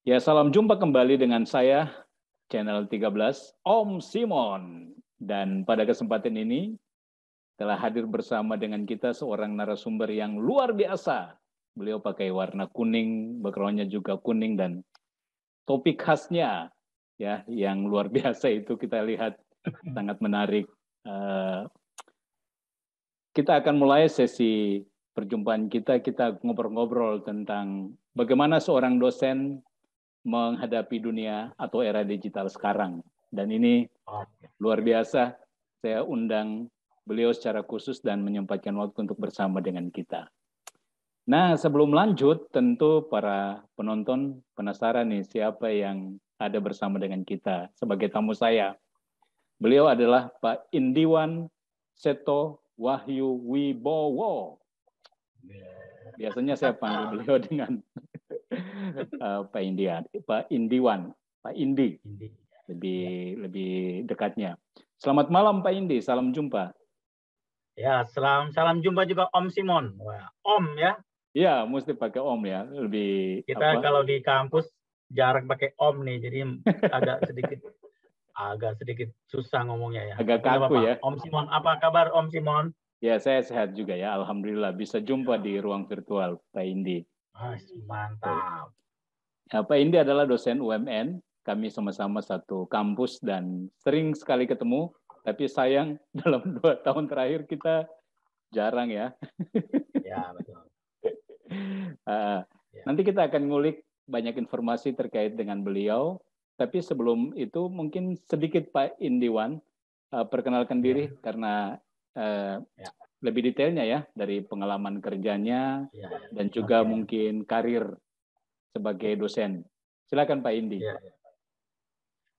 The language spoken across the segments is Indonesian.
Ya, salam jumpa kembali dengan saya, channel 13, Om Simon. Dan pada kesempatan ini, telah hadir bersama dengan kita seorang narasumber yang luar biasa. Beliau pakai warna kuning, background-nya juga kuning, dan topik khasnya ya yang luar biasa itu kita lihat sangat menarik. Kita akan mulai sesi perjumpaan kita ngobrol-ngobrol tentang bagaimana seorang dosen menghadapi dunia atau era digital sekarang. Dan ini luar biasa, saya undang beliau secara khusus dan menyempatkan waktu untuk bersama dengan kita. Nah, sebelum lanjut, tentu para penonton penasaran nih siapa yang ada bersama dengan kita sebagai tamu saya. Beliau adalah Pak Indiwan Seto Wahyu Wibowo. Biasanya saya panggil beliau dengan Pak Indiwan, Pak Indi, lebih dekatnya. Selamat malam Pak Indi, salam jumpa. Ya, salam jumpa juga Om Simon. Wah, Om ya. Iya, mesti pakai Om ya, lebih. Kita kalau di kampus jarang pakai Om nih, jadi agak sedikit susah ngomongnya ya. Agak kaku ya. Om Simon, apa kabar Om Simon? Ya, saya sehat juga ya, alhamdulillah bisa jumpa di ruang virtual Pak Indi. Mantap. Ya, Pak Indi adalah dosen UMN, kami sama-sama satu kampus dan sering sekali ketemu, tapi sayang dalam 2 tahun terakhir kita jarang ya. Ya, betul. Nanti kita akan ngulik banyak informasi terkait dengan beliau, tapi sebelum itu mungkin sedikit Pak Indiwan perkenalkan diri karena lebih detailnya ya dari pengalaman kerjanya dan juga mungkin karir sebagai dosen. Silakan Pak Indi.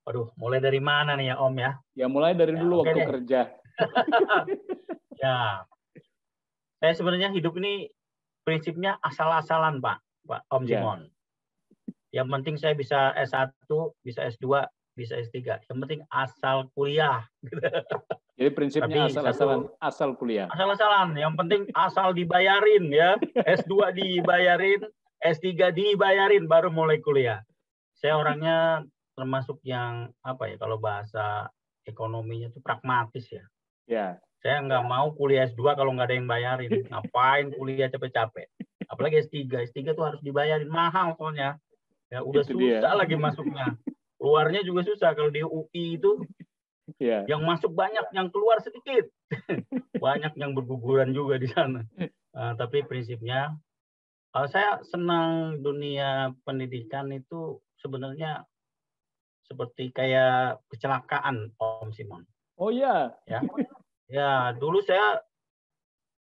Aduh, mulai dari mana nih ya Om ya? Ya mulai dari dulu waktu kerja. Ya, saya sebenarnya hidup ini prinsipnya asal-asalan Pak Om Simon. Yang penting saya bisa S1, bisa S2, bisa S3. Yang penting asal kuliah. Jadi prinsipnya asal-asalan, asal kuliah. Asal-asalan, yang penting asal dibayarin ya. S2 dibayarin, S3 dibayarin baru mulai kuliah. Saya orangnya termasuk yang kalau bahasa ekonominya itu pragmatis ya. Ya. Saya nggak mau kuliah S2 kalau nggak ada yang bayarin. Ngapain kuliah capek-capek? Apalagi S3 tuh harus dibayarin, mahal soalnya. Ya udah itu susah lagi masuknya. Keluarnya juga susah kalau di UI itu. Yang masuk banyak, yang keluar sedikit. Banyak yang berguguran juga di sana. Tapi prinsipnya, saya senang dunia pendidikan itu sebenarnya seperti kayak kecelakaan, Om Simon. Oh iya. Ya, dulu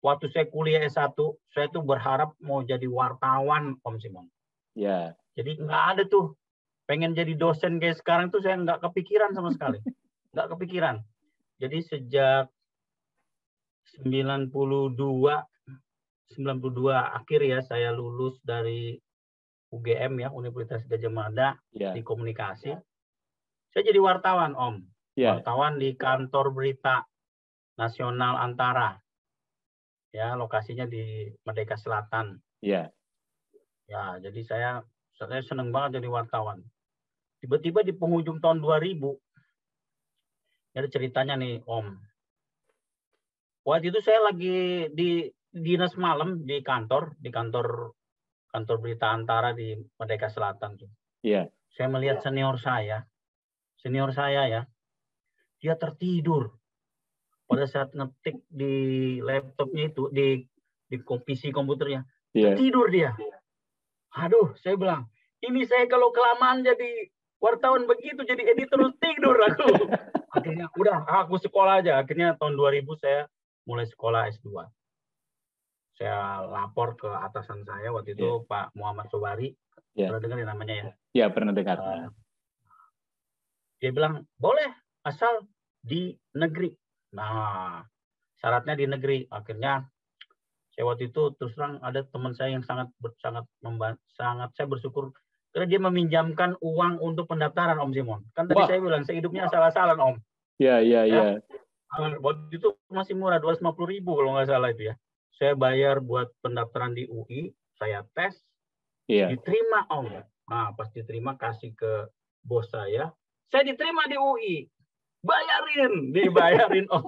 waktu saya kuliah S1, saya tuh berharap mau jadi wartawan, Om Simon. Ya. Jadi nggak ada tuh pengen jadi dosen kayak sekarang tuh saya nggak kepikiran sama sekali. Nggak kepikiran. Jadi sejak 92 akhir ya saya lulus dari UGM ya, Universitas Gadjah Mada di komunikasi. Saya jadi wartawan, Om. Wartawan di kantor berita nasional Antara. Ya, lokasinya di Merdeka Selatan. Ya, jadi saya senang banget jadi wartawan. Tiba-tiba di penghujung tahun 2000, ada ceritanya nih, Om. Waktu itu saya lagi di dinas malam di kantor berita Antara di Merdeka Selatan tuh. Iya. Saya melihat senior saya ya, dia tertidur pada saat ngetik di laptopnya itu di PC komputernya. Tertidur dia. Aduh, saya bilang, ini saya kalau kelamaan jadi wartawan begitu, jadi editor tidur aku. Akhirnya udah aku sekolah aja. Akhirnya tahun 2000 saya mulai sekolah S2. Saya lapor ke atasan saya waktu itu Pak Muhammad Sobari. Pernah dengar namanya ya? Iya, pernah dengar. Dia bilang, boleh asal di negeri. Nah, syaratnya di negeri. Akhirnya saya waktu itu terus terang ada teman saya yang sangat saya bersyukur karena dia meminjamkan uang untuk pendaftaran, Om Simon. Kan tadi saya bilang saya hidupnya asal-asalan, Om. Iya. Waktu itu masih murah, 250.000 kalau nggak salah itu ya. Saya bayar buat pendaftaran di UI, saya tes, diterima, Om. Nah, pas diterima kasih ke bos saya diterima di UI. Dibayarin Om.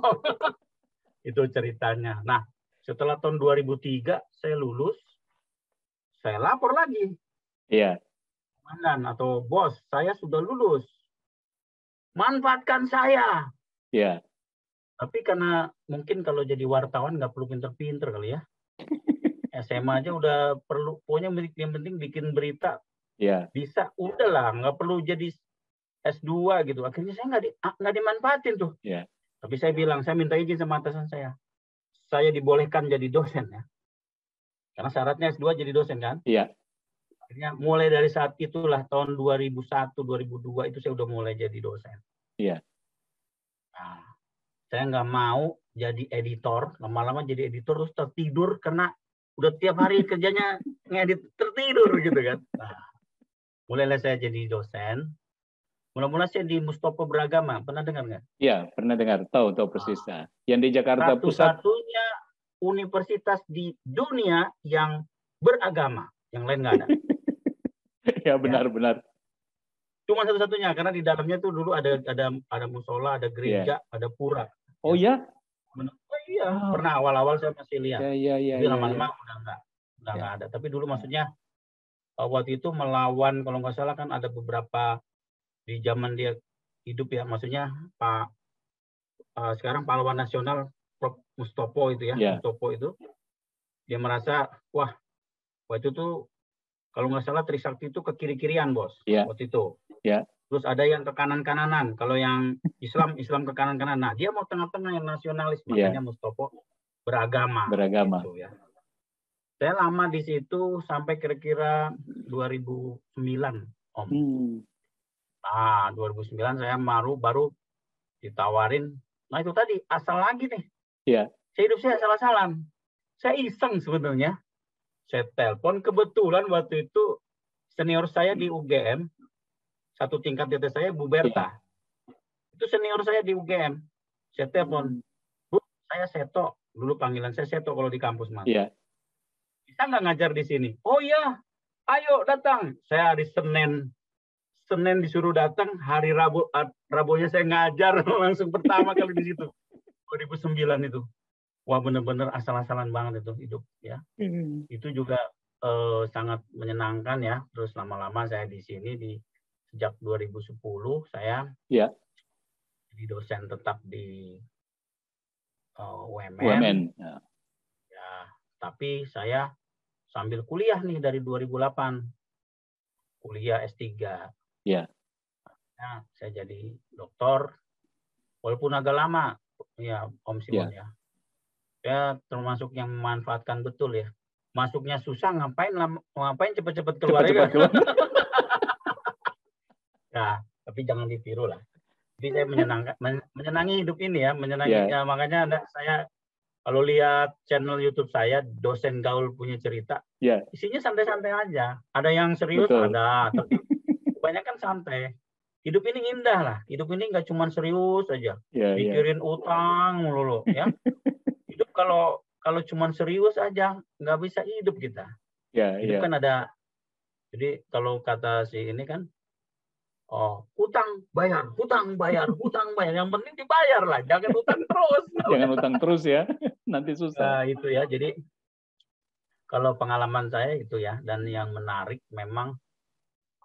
Itu ceritanya. Nah, setelah tahun 2003 saya lulus, saya lapor lagi. Iya. Komandan atau bos, saya sudah lulus. Manfaatkan saya. Iya. Tapi karena mungkin kalau jadi wartawan nggak perlu pinter-pinter kali ya. SMA aja udah perlu, pokoknya yang penting bikin berita. Iya. Bisa, udahlah, nggak perlu jadi S2 gitu. Akhirnya saya nggak dimanfaatin tuh. Iya. Tapi saya bilang, saya minta izin sama atasan saya. Saya dibolehkan jadi dosen ya. Karena syaratnya S2 jadi dosen kan. Iya. Akhirnya mulai dari saat itulah tahun 2001, 2002 itu saya udah mulai jadi dosen. Iya. Nah, saya nggak mau jadi editor, lama-lama jadi editor terus tertidur karena udah tiap hari kerjanya ngedit tertidur gitu kan. Nah, mulailah saya jadi dosen. Mula-mula saya di Mustopo Beragama, pernah dengar nggak? Iya, pernah dengar, tahu persis. Yang di Jakarta Pusat. Satu-satunya universitas di dunia yang beragama, yang lain nggak ada. Ya benar-benar. Cuma satu-satunya karena di dalamnya tuh dulu ada musola, ada gereja, ada pura. Oh ya? Oh iya, pernah awal-awal saya masih lihat. Tapi lama-lama udah nggak ada. Tapi dulu maksudnya waktu itu melawan, kalau nggak salah kan ada beberapa di zaman dia hidup ya, maksudnya Pak sekarang pahlawan nasional Prof Mustopo itu ya, Mustopo itu dia merasa wah waktu itu kalau nggak salah Trisakti itu ke kiri-kirian bos waktu itu. Terus ada yang ke kanan-kananan. Kalau yang Islam ke kanan-kanan. Nah dia mau tengah-tengah yang nasionalis, makanya Mustopo beragama. Gitu, ya. Saya lama di situ sampai kira-kira 2009 Om. Nah 2009 saya baru ditawarin. Nah itu tadi asal lagi nih. Saya hidup saya asal-asalan. Saya iseng sebenarnya. Saya telepon, kebetulan waktu itu senior saya di UGM, satu tingkat di atas saya, Bu Berta. Itu senior saya di UGM. Saya telepon, Bu, saya Seto. Dulu panggilan saya Seto kalau di kampus, Mas. Bisa nggak ngajar di sini? Oh iya, ayo datang. Saya hari Senin disuruh datang, hari Rabunya saya ngajar langsung pertama kali di situ. 2009 itu. Wah benar-benar asal-asalan banget itu hidup ya. Itu juga sangat menyenangkan ya. Terus lama-lama saya di sini sejak 2010 saya jadi dosen tetap di UMN. Ya, tapi saya sambil kuliah nih dari 2008 kuliah S3. Nah, saya jadi doktor walaupun agak lama ya Om Simon ya. Ya termasuk yang memanfaatkan betul ya. Masuknya susah, ngapain cepet-cepet keluar. Ya, tapi jangan ditiru lah. Jadi saya menyenangi hidup ini ya, ya, makanya saya kalau lihat channel YouTube saya, Dosen Gaul Punya Cerita, isinya santai-santai aja. Ada yang serius, ada, tapi kebanyakan santai. Hidup ini indah lah. Hidup ini nggak cuma serius aja, mikirin utang mulu ya. Hidup kalau cuma serius aja nggak bisa hidup kita. Hidup kan ada. Jadi kalau kata si ini kan, hutang bayar. Yang penting dibayar lah, jangan utang terus. Jangan utang terus ya, nanti susah. Itu ya. Jadi kalau pengalaman saya itu ya, dan yang menarik memang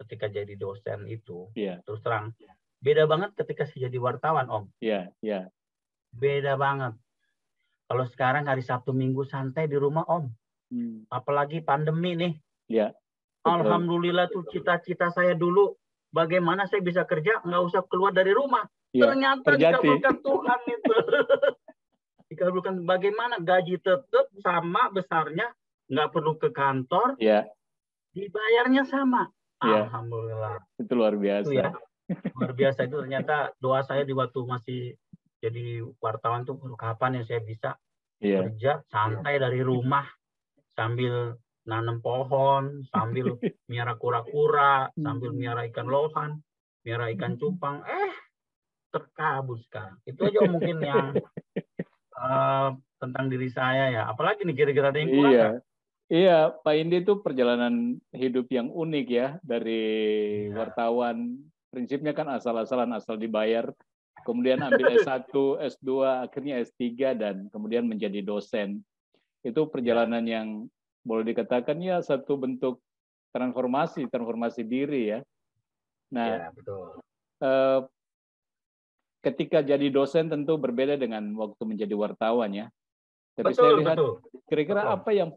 ketika jadi dosen itu, terus terang beda banget ketika saya jadi wartawan Om. Beda banget. Kalau sekarang hari Sabtu Minggu santai di rumah Om. Apalagi pandemi nih. Alhamdulillah tuh cita-cita saya dulu. Bagaimana saya bisa kerja nggak usah keluar dari rumah. Ternyata dikabulkan Tuhan itu. Dikabulkan bagaimana gaji tetap sama besarnya. Nggak perlu ke kantor. Dibayarnya sama. Alhamdulillah. Itu luar biasa. Itu ya. Luar biasa itu ternyata doa saya di waktu masih jadi wartawan tuh kapan ya saya bisa kerja santai dari rumah sambil nanam pohon, sambil miara kura-kura, sambil miara ikan lohan, miara ikan cupang, terkabul sekarang. Itu aja mungkin yang tentang diri saya ya. Apalagi nih kira-kira ada yang kurang Iya, Pak Indi itu perjalanan hidup yang unik ya, dari wartawan. Prinsipnya kan asal-asalan, asal dibayar. Kemudian ambil S1, S2, akhirnya S3, dan kemudian menjadi dosen. Itu perjalanan yang boleh dikatakan ya satu bentuk transformasi diri ya. Nah, betul. Ketika jadi dosen tentu berbeda dengan waktu menjadi wartawan ya. Tapi Betul, saya lihat betul. kira-kira Betul. apa yang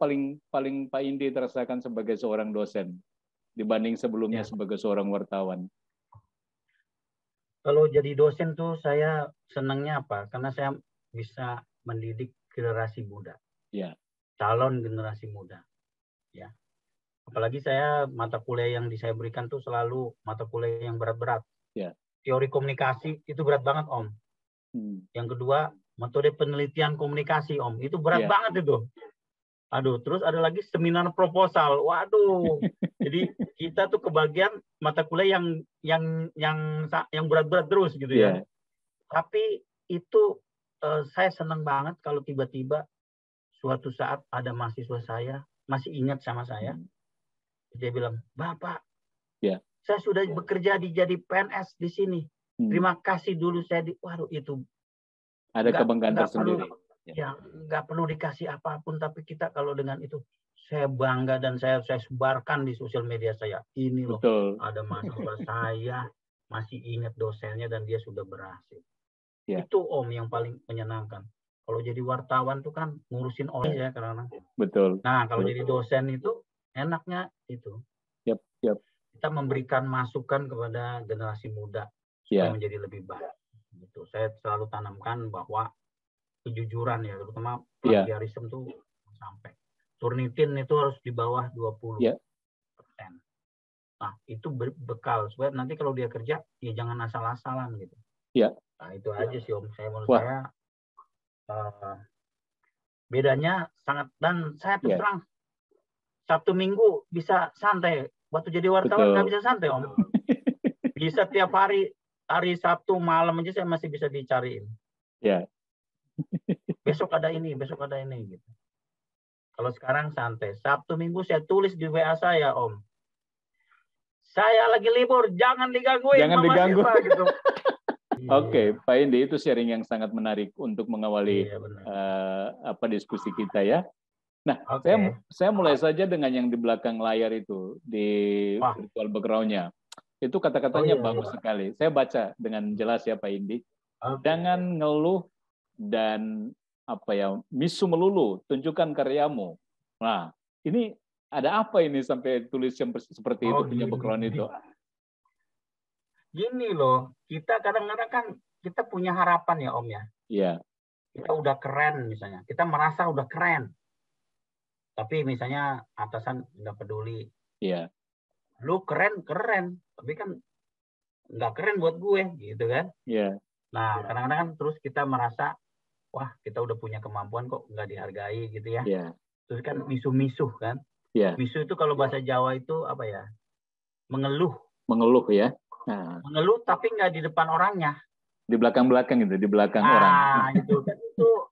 paling Pak Indi terasakan sebagai seorang dosen dibanding sebelumnya sebagai seorang wartawan? Kalau jadi dosen tuh saya senangnya apa? Karena saya bisa mendidik generasi muda. Ya. Calon generasi muda. Ya. Apalagi saya mata kuliah yang saya berikan tuh selalu mata kuliah yang berat-berat. Ya. Teori komunikasi itu berat banget, Om. Yang kedua, metode penelitian komunikasi, Om. Itu berat banget itu. Aduh, terus ada lagi seminar proposal. Waduh. Jadi kita tuh kebagian mata kuliah yang berat-berat terus gitu ya. Tapi itu saya senang banget kalau tiba-tiba suatu saat ada mahasiswa saya masih ingat sama saya. Dia bilang, "Bapak, saya sudah bekerja jadi PNS di sini. Terima kasih dulu saya waduh itu ada kebanggaan tersendiri. Ya, nggak perlu dikasih apapun, tapi kita kalau dengan itu saya bangga dan saya sebarkan di sosial media saya. Ini loh, ada mahasiswa saya masih ingat dosennya dan dia sudah berhasil. Itu Om yang paling menyenangkan. Kalau jadi wartawan tuh kan ngurusin orang ya karena. Betul. Nah, kalau jadi dosen itu enaknya itu. Kita memberikan masukan kepada generasi muda supaya menjadi lebih baik. Gitu. Saya selalu tanamkan bahwa kejujuran ya, terutama plagiarisme tuh sampai. Turnitin itu harus di bawah 20%. Nah, itu bekal supaya nanti kalau dia kerja ya jangan asal-asalan gitu. Nah, itu aja sih Om. Menurut saya bedanya sangat, dan saya terus terang Sabtu Minggu bisa santai. Waktu jadi wartawan nggak bisa santai Om. Bisa tiap hari Sabtu malam aja saya masih bisa dicariin. Besok ada ini gitu. Kalau sekarang santai. Sabtu Minggu saya tulis di WA saya, Om. Saya lagi libur, jangan digangguin. Jangan diganggu. Gitu. Oke, Pak Indi, itu sharing yang sangat menarik untuk mengawali diskusi kita ya. Nah, saya mulai saja dengan yang di belakang layar itu, di virtual background-nya. Itu kata-katanya bagus sekali. Saya baca dengan jelas ya Pak Indi. Jangan ngeluh dan misu melulu, tunjukkan karyamu. Nah, ini ada apa ini sampai tulis yang seperti itu, punya background itu? Gini loh, kita kadang-kadang kan kita punya harapan ya Om ya. Iya. Kita udah keren misalnya, kita merasa udah keren. Tapi misalnya atasan nggak peduli. Iya. Lu keren, tapi kan nggak keren buat gue, gitu kan? Iya. Nah, kadang-kadang kan terus kita merasa, wah kita udah punya kemampuan kok nggak dihargai gitu ya. Iya. Terus kan misu-misuh kan. Iya. Misu itu kalau bahasa Jawa itu apa ya? Mengeluh. Mengeluh ya. Nah. Mengeluh tapi nggak di depan orangnya. Di belakang-belakang gitu, di belakang orang. Nah,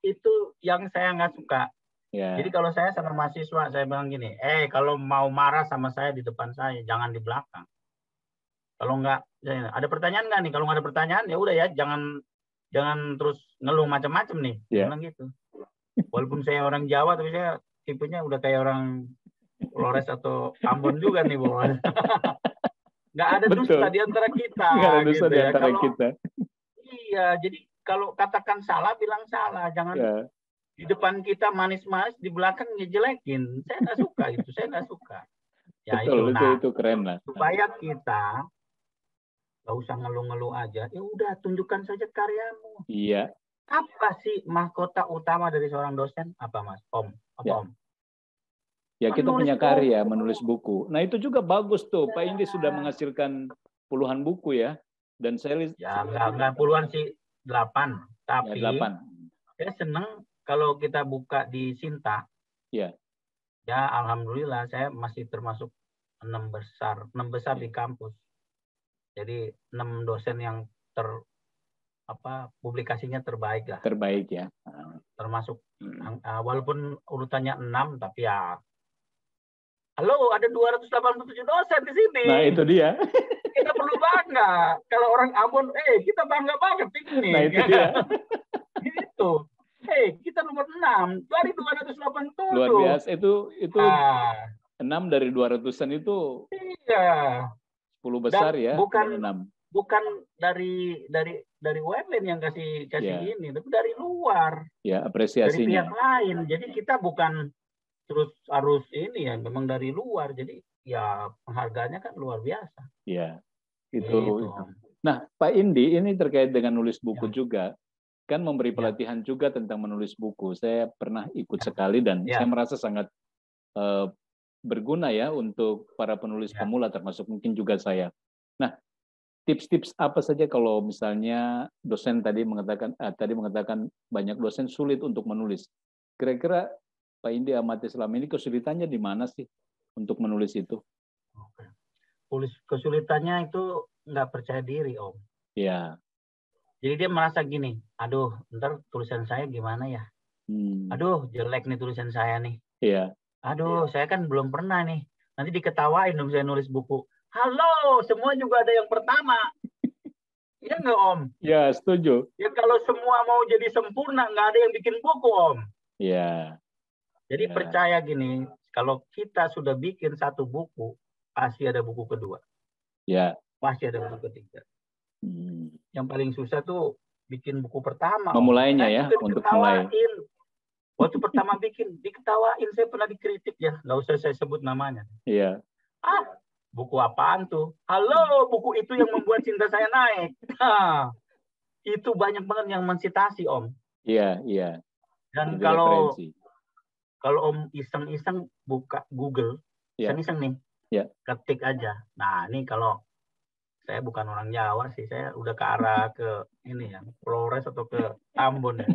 itu yang saya nggak suka. Jadi kalau saya sama mahasiswa, saya bilang gini, kalau mau marah sama saya di depan saya, jangan di belakang. Kalau nggak, ada pertanyaan nggak nih? Kalau nggak ada pertanyaan, ya udah ya, jangan terus ngeluh macam-macam nih. Bilang gitu. Walaupun saya orang Jawa, tapi saya tipenya udah kayak orang Flores atau Ambon juga nih, bawaan. Nggak ada dusta di antara kita. Nggak ada dusta gitu di antara kita. Iya, jadi kalau katakan salah, bilang salah. Jangan di depan kita manis-manis, di belakang ngejelekin. Saya nggak suka itu, saya nggak suka. Ya, betul, itu keren lah. Supaya kita nggak usah ngeluh-ngeluh aja, ya udah tunjukkan saja karyamu. Iya. Apa sih mahkota utama dari seorang dosen? Apa Mas? Om? Om? Ya, kita punya karya, menulis buku. Nah, itu juga bagus tuh. Pak Indi sudah menghasilkan puluhan buku ya. Dan saya nggak puluhan sih, 8. Tapi 8. Saya senang kalau kita buka di Sinta. Ya, alhamdulillah saya masih termasuk 6 besar di kampus. Jadi 6 dosen yang publikasinya terbaik lah. Terbaik ya. Termasuk walaupun urutannya 6, tapi ya Halo, ada 287 dosen di sini. Nah, itu dia. Kita perlu bangga. Kalau orang Ambon, kita bangga banget ini. Nah, itu dia. Gitu. Kita nomor 6 dari 287. Luar biasa. Itu 6 dari 200-an itu. Iya. 10 besar. Dan ya. Bukan dari UMN yang kasih ini, tapi dari luar. Ya, apresiasinya. Dari pihak lain. Jadi kita bukan terus harus ini ya, memang dari luar. Jadi ya penghargaannya kan luar biasa. Iya. Itu. Nah, Pak Indi, ini terkait dengan nulis buku juga. Kan memberi pelatihan juga tentang menulis buku. Saya pernah ikut sekali dan saya merasa sangat berguna ya untuk para penulis pemula, termasuk mungkin juga saya. Nah, tips-tips apa saja kalau misalnya dosen tadi mengatakan banyak dosen sulit untuk menulis. Kira-kira Pak Indi amati selama ini kesulitannya di mana sih untuk menulis itu? Kesulitannya itu nggak percaya diri, Om. Iya. Jadi dia merasa gini, aduh, ntar tulisan saya gimana ya? Aduh, jelek nih tulisan saya nih. Iya. Aduh, saya kan belum pernah nih. Nanti diketawain dong saya nulis buku. Halo, semua juga ada yang pertama. Iya nggak, Om? Ya, setuju. Ya kalau semua mau jadi sempurna, nggak ada yang bikin buku, Om. Iya. Jadi percaya gini, kalau kita sudah bikin satu buku, pasti ada buku kedua. Ya. Pasti ada buku ketiga. Yang paling susah tuh bikin buku pertama. Memulainya ya, untuk mulai. Waktu pertama bikin, diketawain, saya pernah dikritik ya, nggak usah saya sebut namanya. Iya. Buku apaan tuh? Halo, buku itu yang membuat cinta saya naik. Itu banyak banget yang mensitasi, Om. Iya, iya. Dan kalau Om iseng-iseng buka Google, iseng-iseng nih, ketik aja. Nah, ini kalau saya bukan orang Jawa sih, saya udah ke arah ke ini ya, Flores atau ke Ambon ya.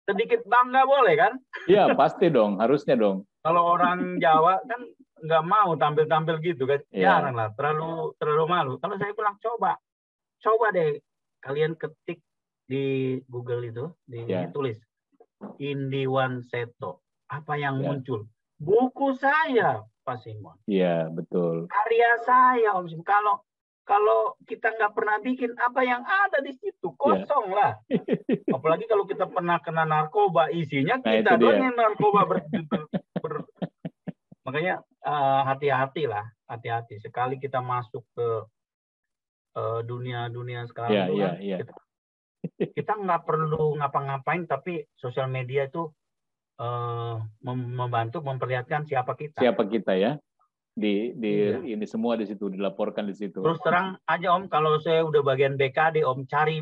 Sedikit bangga boleh kan? Iya, pasti dong, harusnya dong. Kalau orang Jawa kan nggak mau tampil-tampil gitu kan, jangan lah, terlalu malu. Kalau saya bilang coba deh kalian ketik di Google itu, ditulis Indiwan Seto. Apa yang muncul? Buku saya, Pak Simon. Iya, betul. Karya saya, Om Simon. Kalau kita nggak pernah bikin, apa yang ada di situ? Kosong lah. Apalagi kalau kita pernah kena narkoba, isinya kita doang yang narkoba Makanya hati-hati lah, hati-hati. Sekali kita masuk ke dunia sekarang kita nggak perlu ngapa-ngapain, tapi sosial media itu membantu memperlihatkan siapa kita. Siapa kita ya? Ini semua di situ, dilaporkan di situ. Terus terang aja, Om, kalau saya udah bagian BKD, Om, cari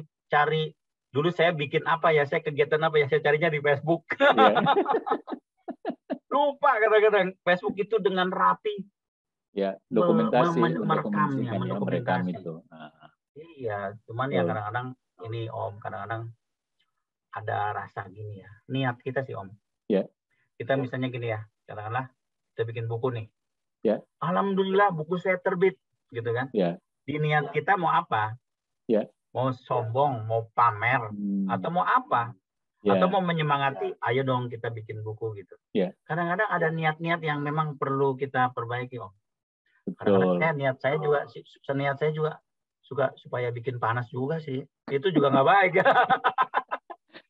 dulu saya bikin apa ya, saya kegiatan apa ya, saya carinya di Facebook. Lupa kadang-kadang Facebook itu dengan rapi. Ya, dokumentasi merekam itu. Iya, cuman ya kadang-kadang ini, Om, kadang-kadang ada rasa gini ya. Niat kita sih, Om. Ya. Kita misalnya gini ya, kadang-kadang kita bikin buku nih. Ya. Alhamdulillah buku saya terbit, gitu kan? Ya. Di niat kita mau apa? Ya. Mau sombong, mau pamer, atau mau apa? Ya. Atau mau menyemangati, ayo dong kita bikin buku gitu. Ya. Kadang-kadang ada niat-niat yang memang perlu kita perbaiki, Om. Kadang-kadang niat saya juga suka supaya bikin panas juga sih. Itu juga nggak baik.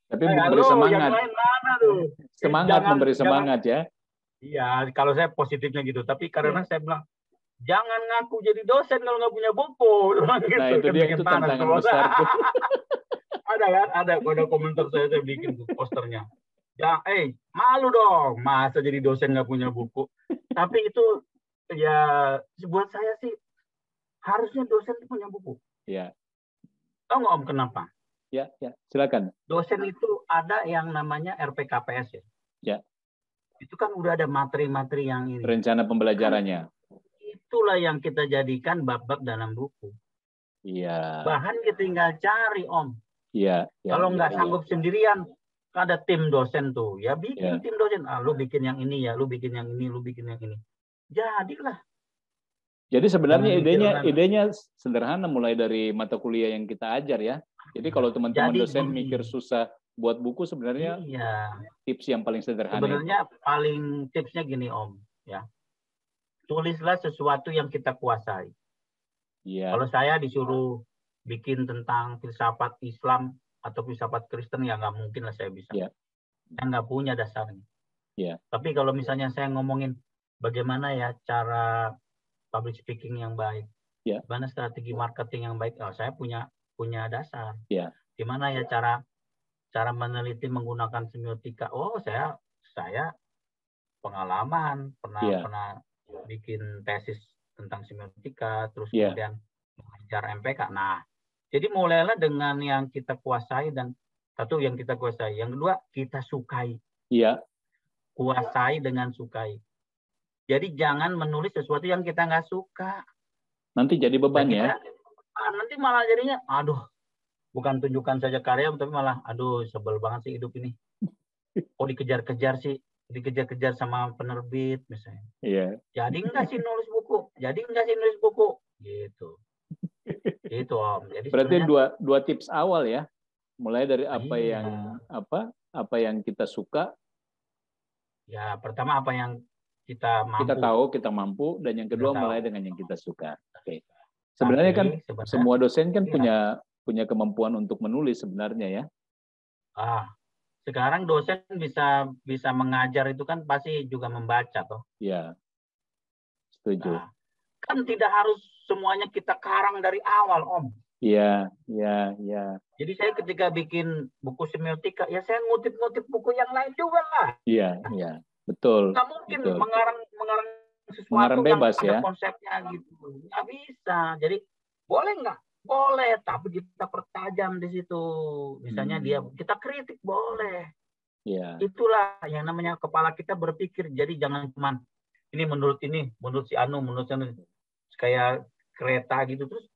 Tapi memberi semangat. Yang lain mana tuh? Semangat, memberi semangat ya. Iya, kalau saya positifnya gitu. Tapi karena saya bilang, jangan ngaku jadi dosen kalau nggak punya buku. Nah, gitu. itu dia, itu tantangan besar. Ada kan? Ada komentar saya bikin posternya. Ya, malu dong. Masa jadi dosen nggak punya buku. Tapi itu, ya, buat saya sih, harusnya dosen punya buku. Iya. Tahu nggak, Om, kenapa? Ya, silakan. Dosen itu ada yang namanya RPKPS ya. Ya. Itu kan udah ada materi-materi yang ini. Rencana pembelajarannya. Itulah yang kita jadikan bab-bab dalam buku. Iya. Bahan kita tinggal cari, Om. Iya. Kalau nggak sanggup sendirian, ada tim dosen tuh. Ya bikin tim dosen. Lu bikin yang ini ya, lu bikin yang ini, lu bikin yang ini. Jadilah. Jadi sebenarnya idenya sederhana, mulai dari mata kuliah yang kita ajar ya. Jadi kalau teman-teman dosen mikir susah buat buku, sebenarnya tips yang paling sederhana. Sebenarnya paling tipsnya gini, Om, ya. tulislah sesuatu yang kita kuasai. Kalau saya disuruh bikin tentang filsafat Islam atau filsafat Kristen, ya nggak mungkin lah saya bisa. Saya nggak punya dasarnya. Tapi kalau misalnya saya ngomongin bagaimana ya cara public speaking yang baik, gimana strategi marketing yang baik, saya punya dasar. Gimana ya cara meneliti menggunakan semiotika? Oh, saya pengalaman pernah bikin tesis tentang semiotika, terus kemudian mengajar MPK. Nah, jadi mulailah dengan yang kita kuasai, dan satu yang kita kuasai, yang kedua kita sukai. Kuasai dengan sukai. Jadi jangan menulis sesuatu yang kita nggak suka. Nanti jadi beban ya. Nanti malah jadinya, aduh, bukan tunjukkan saja karya, tapi malah, aduh, sebel banget sih hidup ini. Oh, dikejar-kejar dikejar-kejar sama penerbit misalnya. Jadi nggak sih nulis buku? Gitu. Gitu, Om. Jadi berarti dua tips awal ya. Mulai dari apa yang kita suka. Ya, pertama apa yang kita mampu. Kita tahu kita mampu, dan yang kedua mulai dengan yang kita suka. Oke. Sebenarnya kan semua dosen kan punya kemampuan untuk menulis sebenarnya ya. Sekarang dosen bisa mengajar itu kan pasti juga membaca toh. Iya. Setuju. Kan tidak harus semuanya kita karang dari awal, Om. Iya. Jadi saya ketika bikin buku semiotika, ya saya ngutip-ngutip buku yang lain juga lah. Iya. Betul. Nggak mungkin mengarang sesuatu mengarang bebas, yang ada konsepnya gitu. Nggak bisa. Jadi boleh nggak? Boleh, tapi kita pertajam di situ. Misalnya kita kritik boleh. Itulah yang namanya kepala kita berpikir. Jadi jangan cuma menurut si Anu, menurut si Anu. Kayak kereta gitu. Terus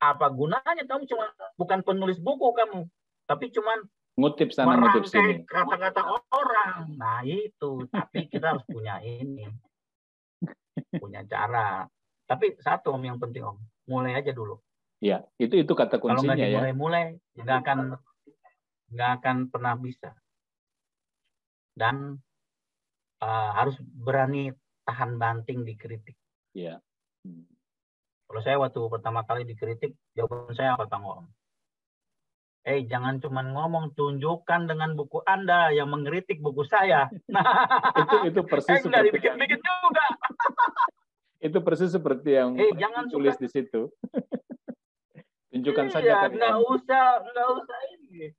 apa gunanya? Kamu cuma bukan penulis buku kamu, tapi cuma ngutip sana ngutip sini. Kata-kata orang. Nah itu. Tapi kita harus punya punya cara. Tapi satu, Om, yang penting, Om, mulai aja dulu. Ya, itu kata kuncinya. Kalau nggak dimulai, nggak akan pernah bisa. Dan harus berani tahan banting dikritik. Kalau saya waktu pertama kali dikritik, jawaban saya apa, Kang Om? Jangan cuma ngomong, tunjukkan dengan buku Anda yang mengkritik buku saya. Nah, itu persis nggak dibikin-bikin juga. Itu persis seperti yang tulis di situ. Tunjukkan saja karyamu. Nggak usah ini.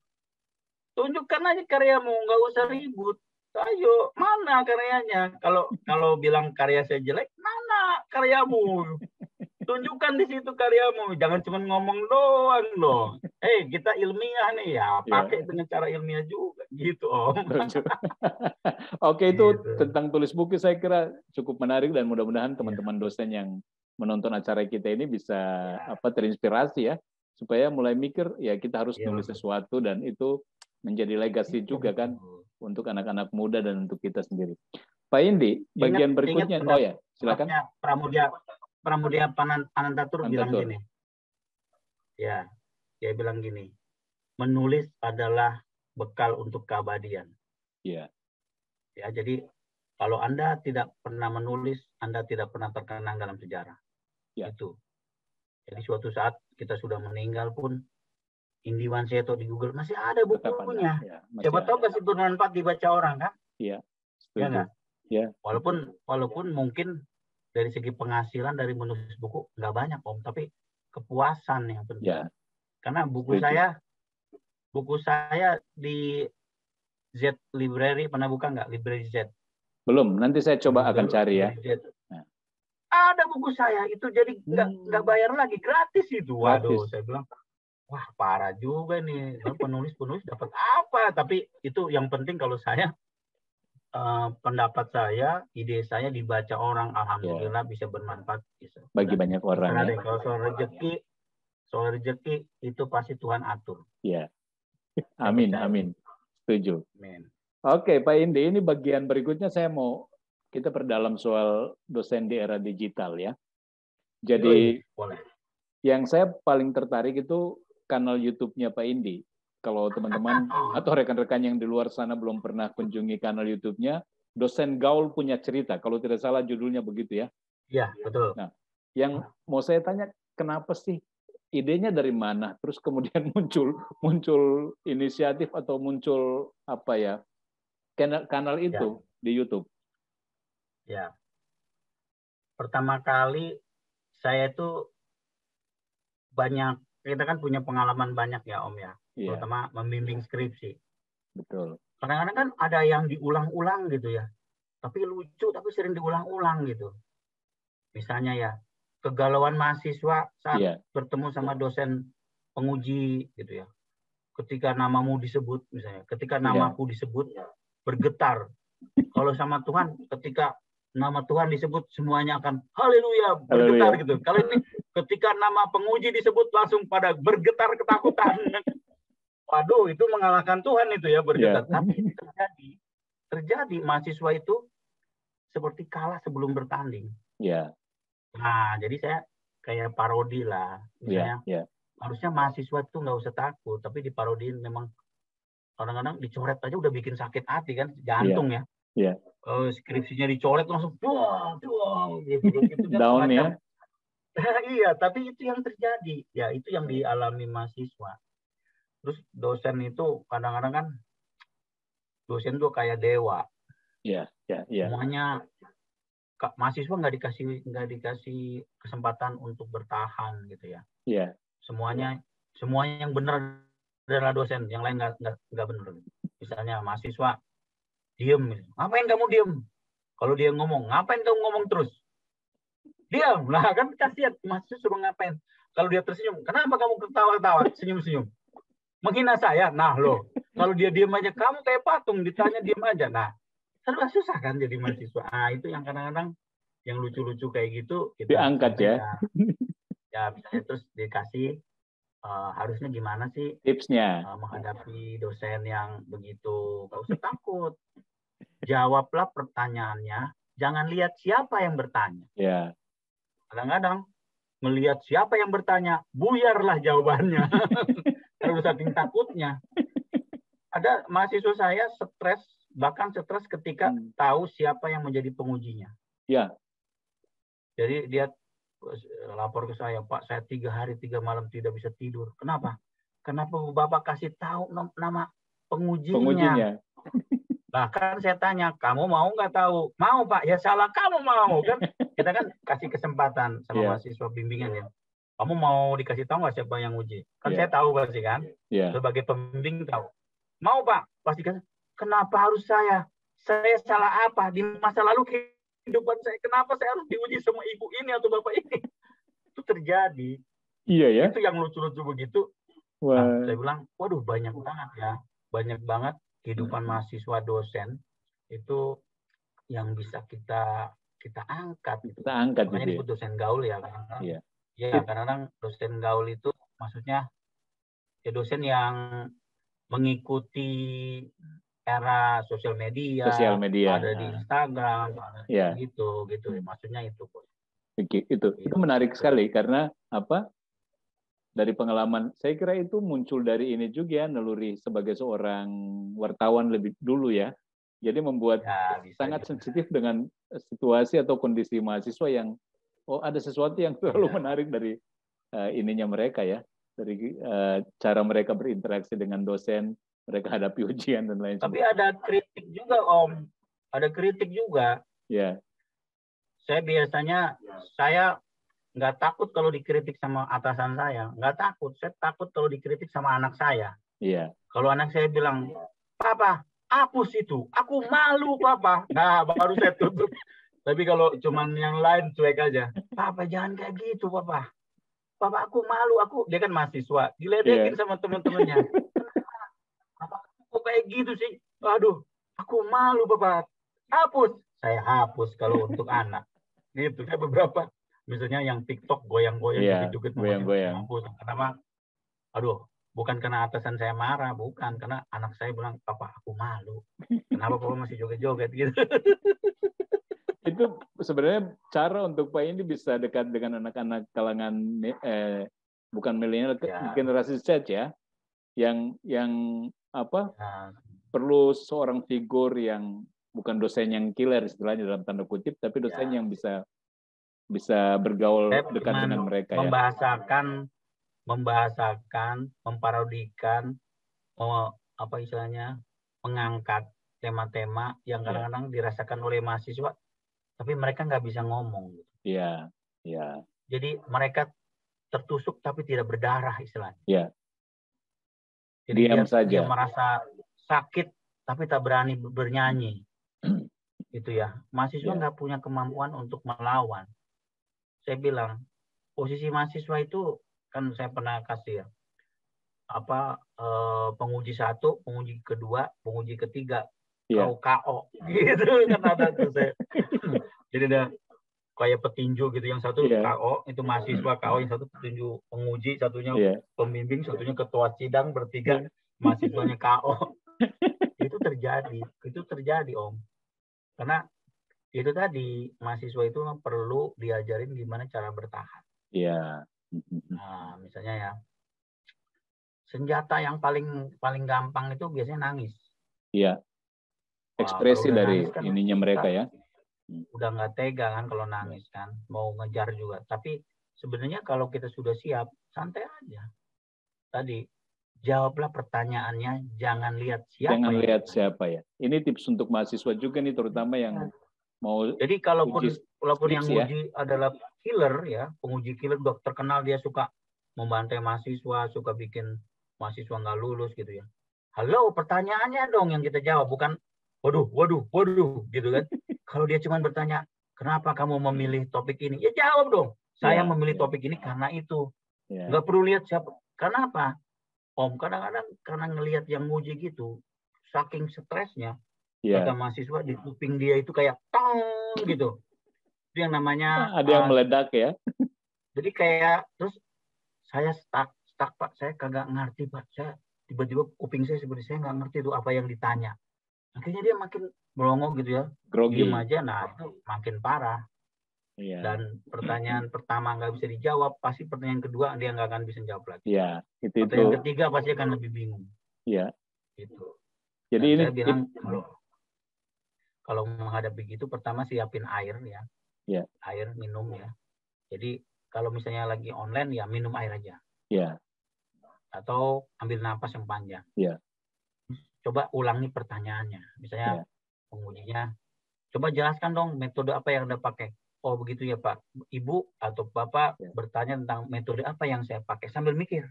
Tunjukkan aja karyamu, nggak usah ribut. Ayo, mana karyanya? Kalau bilang karya saya jelek, mana karyamu? Tunjukkan di situ karyamu. Jangan cuma ngomong doang loh. Kita ilmiah nih ya, pakai dengan cara ilmiah juga, gitu, Om. Oke, itu tentang tulis buku saya kira cukup menarik, dan mudah-mudahan teman-teman dosen yang menonton acara kita ini bisa terinspirasi ya, supaya mulai mikir ya kita harus nulis sesuatu, dan itu menjadi legacy juga kan untuk anak-anak muda dan untuk kita sendiri. Pak Indi, bagian berikutnya, silakan. Pramudia Anantatur bilang gini. Ya, dia bilang gini. Menulis adalah bekal untuk keabadian. Ya, jadi kalau Anda tidak pernah menulis, Anda tidak pernah terkenang dalam sejarah. Itu. Jadi suatu saat kita sudah meninggal pun, Indi Wanseto di Google masih ada bukunya. Siapa tahu kasih bermanfaat dibaca orang kan? Iya. Ya nggak? Walaupun mungkin dari segi penghasilan dari menulis buku nggak banyak, Om, tapi kepuasan yang penting. Karena buku saya di Z Library, pernah buka nggak? Library Z? Belum, nanti saya coba akan cari ya. Ada buku saya itu, jadi nggak bayar lagi, gratis itu. Waduh, saya bilang, wah parah juga nih, penulis dapat apa? Tapi itu yang penting kalau saya pendapat saya, ide saya dibaca orang, alhamdulillah bisa bermanfaat. Bagi banyak orang. Ya. Kalau soal rezeki itu pasti Tuhan atur. Ya. Amin. Setuju. Amin. Oke, Pak Indi, ini bagian berikutnya kita perdalam soal dosen di era digital ya. Jadi yang saya paling tertarik itu kanal YouTube-nya Pak Indi. Kalau teman-teman atau rekan-rekan yang di luar sana belum pernah kunjungi kanal YouTube-nya, Dosen Gaul Punya Cerita. Kalau tidak salah judulnya begitu ya. Iya, betul. Nah, yang mau saya tanya, kenapa sih idenya dari mana? Terus kemudian muncul inisiatif atau muncul apa ya kanal itu di YouTube? Ya. Pertama kali saya itu kita kan punya pengalaman banyak ya Om ya, terutama membimbing skripsi. Betul. Kadang-kadang kan ada yang diulang-ulang gitu ya, tapi lucu, tapi sering diulang-ulang gitu. Misalnya ya, kegalauan mahasiswa saat bertemu sama dosen penguji gitu ya. Ketika namamu disebut misalnya, ketika namaku disebut bergetar. Kalau sama Tuhan, ketika nama Tuhan disebut semuanya akan haleluya bergetar gitu. Kalau ini ketika nama penguji disebut langsung pada bergetar ketakutan. Waduh, itu mengalahkan Tuhan itu ya bergetar. Tapi terjadi mahasiswa itu seperti kalah sebelum bertanding. Nah, jadi saya kayak parodi lah. Misalnya harusnya mahasiswa itu nggak usah takut, tapi diparodiin memang kadang-kadang dicoret aja udah bikin sakit hati kan, jantung ya. Skripsinya dicoret langsung gitu kan down semacam, ya. Iya, tapi itu yang terjadi ya, itu yang dialami mahasiswa. Terus dosen itu kadang-kadang kan dosen tuh kayak dewa. Semuanya mahasiswa nggak dikasih kesempatan untuk bertahan gitu ya. Semuanya yang benar adalah dosen, yang lain nggak benar. Misalnya mahasiswa diem, ngapain kamu diem? Kalau dia ngomong, ngapain kamu ngomong terus? Diam, lah kan kasihan mahasiswa suruh ngapain? Kalau dia tersenyum, kenapa kamu ketawa-tawa, senyum-senyum? Menghina saya, nah loh. Kalau dia diem aja, kamu kayak patung, ditanya diem aja. Nah, serba susah kan jadi mahasiswa. Nah, itu yang kadang-kadang yang lucu-lucu kayak gitu kita diangkat ya. Ya, misalnya terus dikasih harusnya gimana sih tipsnya menghadapi dosen yang begitu. Gak usah takut. Jawablah pertanyaannya, jangan lihat siapa yang bertanya. Kadang-kadang melihat siapa yang bertanya, buyarlah jawabannya. Kalau saking takutnya. Ada mahasiswa saya bahkan stres ketika tahu siapa yang menjadi pengujinya. Jadi dia lapor ke saya, Pak, saya 3 hari 3 malam tidak bisa tidur. Kenapa? Kenapa Bapak kasih tahu nama pengujinya? Bahkan saya tanya, kamu mau nggak tahu? Mau Pak, ya salah kamu mau kan? Kita kan kasih kesempatan sama mahasiswa bimbingan ya. Kamu mau dikasih tahu nggak siapa yang uji? Kan saya tahu pasti kan. Sebagai pembimbing tahu. Mau Pak, pasti kan. Kenapa harus saya? Saya salah apa? Di masa lalu kehidupan saya, kenapa saya harus diuji sama ibu ini atau bapak ini? Itu terjadi. Iya ya. Itu yang lucu-lucu begitu. Nah, saya bilang, waduh banyak banget ya. Banyak banget kehidupan mahasiswa dosen itu yang bisa kita angkat. Kita angkat makanya gitu disebut dosen gaul ya. Ya, kadang-kadang dosen gaul itu maksudnya ya dosen yang mengikuti era sosial media, ada di Instagram, gitu. Maksudnya itu. Itu menarik sekali karena apa? Dari pengalaman, saya kira itu muncul dari ini juga ya, naluri sebagai seorang wartawan lebih dulu ya. Jadi membuat sangat sensitif dengan situasi atau kondisi mahasiswa yang ada sesuatu yang terlalu menarik dari ininya mereka ya, dari cara mereka berinteraksi dengan dosen, mereka hadapi ujian dan lain sebagainya. Tapi ada kritik juga Om, ada kritik juga. Saya biasanya nggak takut kalau dikritik sama atasan saya, nggak takut. Saya takut kalau dikritik sama anak saya. Kalau anak saya bilang, Papa, hapus itu, aku malu Papa. Nah, baru saya tutup. Tapi kalau cuman yang lain cuek aja, Papa jangan kayak gitu Papa. Papa aku malu, dia kan mahasiswa, diledekin sama teman-temannya. Papa kok kayak gitu sih? Aduh, aku malu Papa. Hapus. Saya hapus kalau untuk anak. Gitu, kayak beberapa. Misalnya yang TikTok goyang-goyang, joget-joget, hapus. Kenapa? Aduh, bukan karena atasan saya marah, bukan. Karena anak saya bilang, Papa aku malu. Kenapa Papa masih joget-joget gitu? Itu sebenarnya cara untuk Pak ini bisa dekat dengan anak-anak kalangan bukan milenial, generasi Z ya, yang apa perlu seorang figur yang bukan dosen yang killer istilahnya dalam tanda kutip, tapi dosen yang bisa bisa bergaul Saya dekat dengan mereka ya. Membahasakan, memparodikan, apa istilahnya, mengangkat tema-tema yang kadang-kadang dirasakan oleh mahasiswa, tapi mereka nggak bisa ngomong. Iya, iya. Jadi mereka tertusuk tapi tidak berdarah istilahnya. Iya. Jadi Diam saja. dia merasa sakit tapi tak berani bernyanyi. Gitu ya. Mahasiswa nggak punya kemampuan untuk melawan. Saya bilang, posisi mahasiswa itu kan saya pernah kasih ya. Penguji 1, penguji kedua, penguji ketiga, kau KO gitu kan ada tuh saya. Jadi ada kayak petinju gitu, yang satu KO itu mahasiswa KO, yang satu petinju penguji, satunya pembimbing, satunya ketua sidang, bertiga mahasiswanya KO. Itu terjadi Om, karena itu tadi mahasiswa itu perlu diajarin gimana cara bertahan. Iya. Nah, misalnya ya, senjata yang paling gampang itu biasanya nangis. Iya. Ekspresi dari kan ininya mereka ya. Udah nggak tega kan kalau nangis kan, mau ngejar juga. Tapi sebenarnya kalau kita sudah siap, santai aja. Tadi jawablah pertanyaannya, jangan lihat siapa. Jangan lihat siapa ya. Ini tips untuk mahasiswa juga nih, terutama yang mau. Jadi walaupun yang uji adalah killer ya, penguji killer udah terkenal, dia suka membantai mahasiswa, suka bikin mahasiswa nggak lulus gitu ya. Halo, pertanyaannya dong yang kita jawab, bukan waduh gitu kan. Kalau dia cuma bertanya, kenapa kamu memilih topik ini? Ya jawab dong. Saya memilih topik ini karena itu. Nggak perlu lihat siapa. Karena apa? Om, kadang-kadang karena ngelihat yang nguji gitu, saking stresnya, kata mahasiswa di kuping dia itu kayak tong gitu. Itu yang namanya ada yang meledak ya. Jadi kayak terus saya stuck Pak, saya kagak ngerti Pak. Saya tiba-tiba kuping saya seperti saya nggak ngerti itu apa yang ditanya. Akhirnya dia makin melongo gitu ya. Grogi. Diem aja, nah itu makin parah. Dan pertanyaan pertama nggak bisa dijawab, pasti pertanyaan kedua dia nggak akan bisa jawab lagi. Pertanyaan ketiga pasti akan lebih bingung. Iya. Gitu. Jadi ini saya bilang kalau menghadapi gitu, pertama siapin air ya. Air minum ya. Jadi kalau misalnya lagi online ya minum air aja. Atau ambil napas yang panjang. Coba ulangi pertanyaannya. Misalnya pengujinya, coba jelaskan dong metode apa yang Anda pakai. Oh begitu ya Pak. Ibu atau Bapak bertanya tentang metode apa yang saya pakai. Sambil mikir.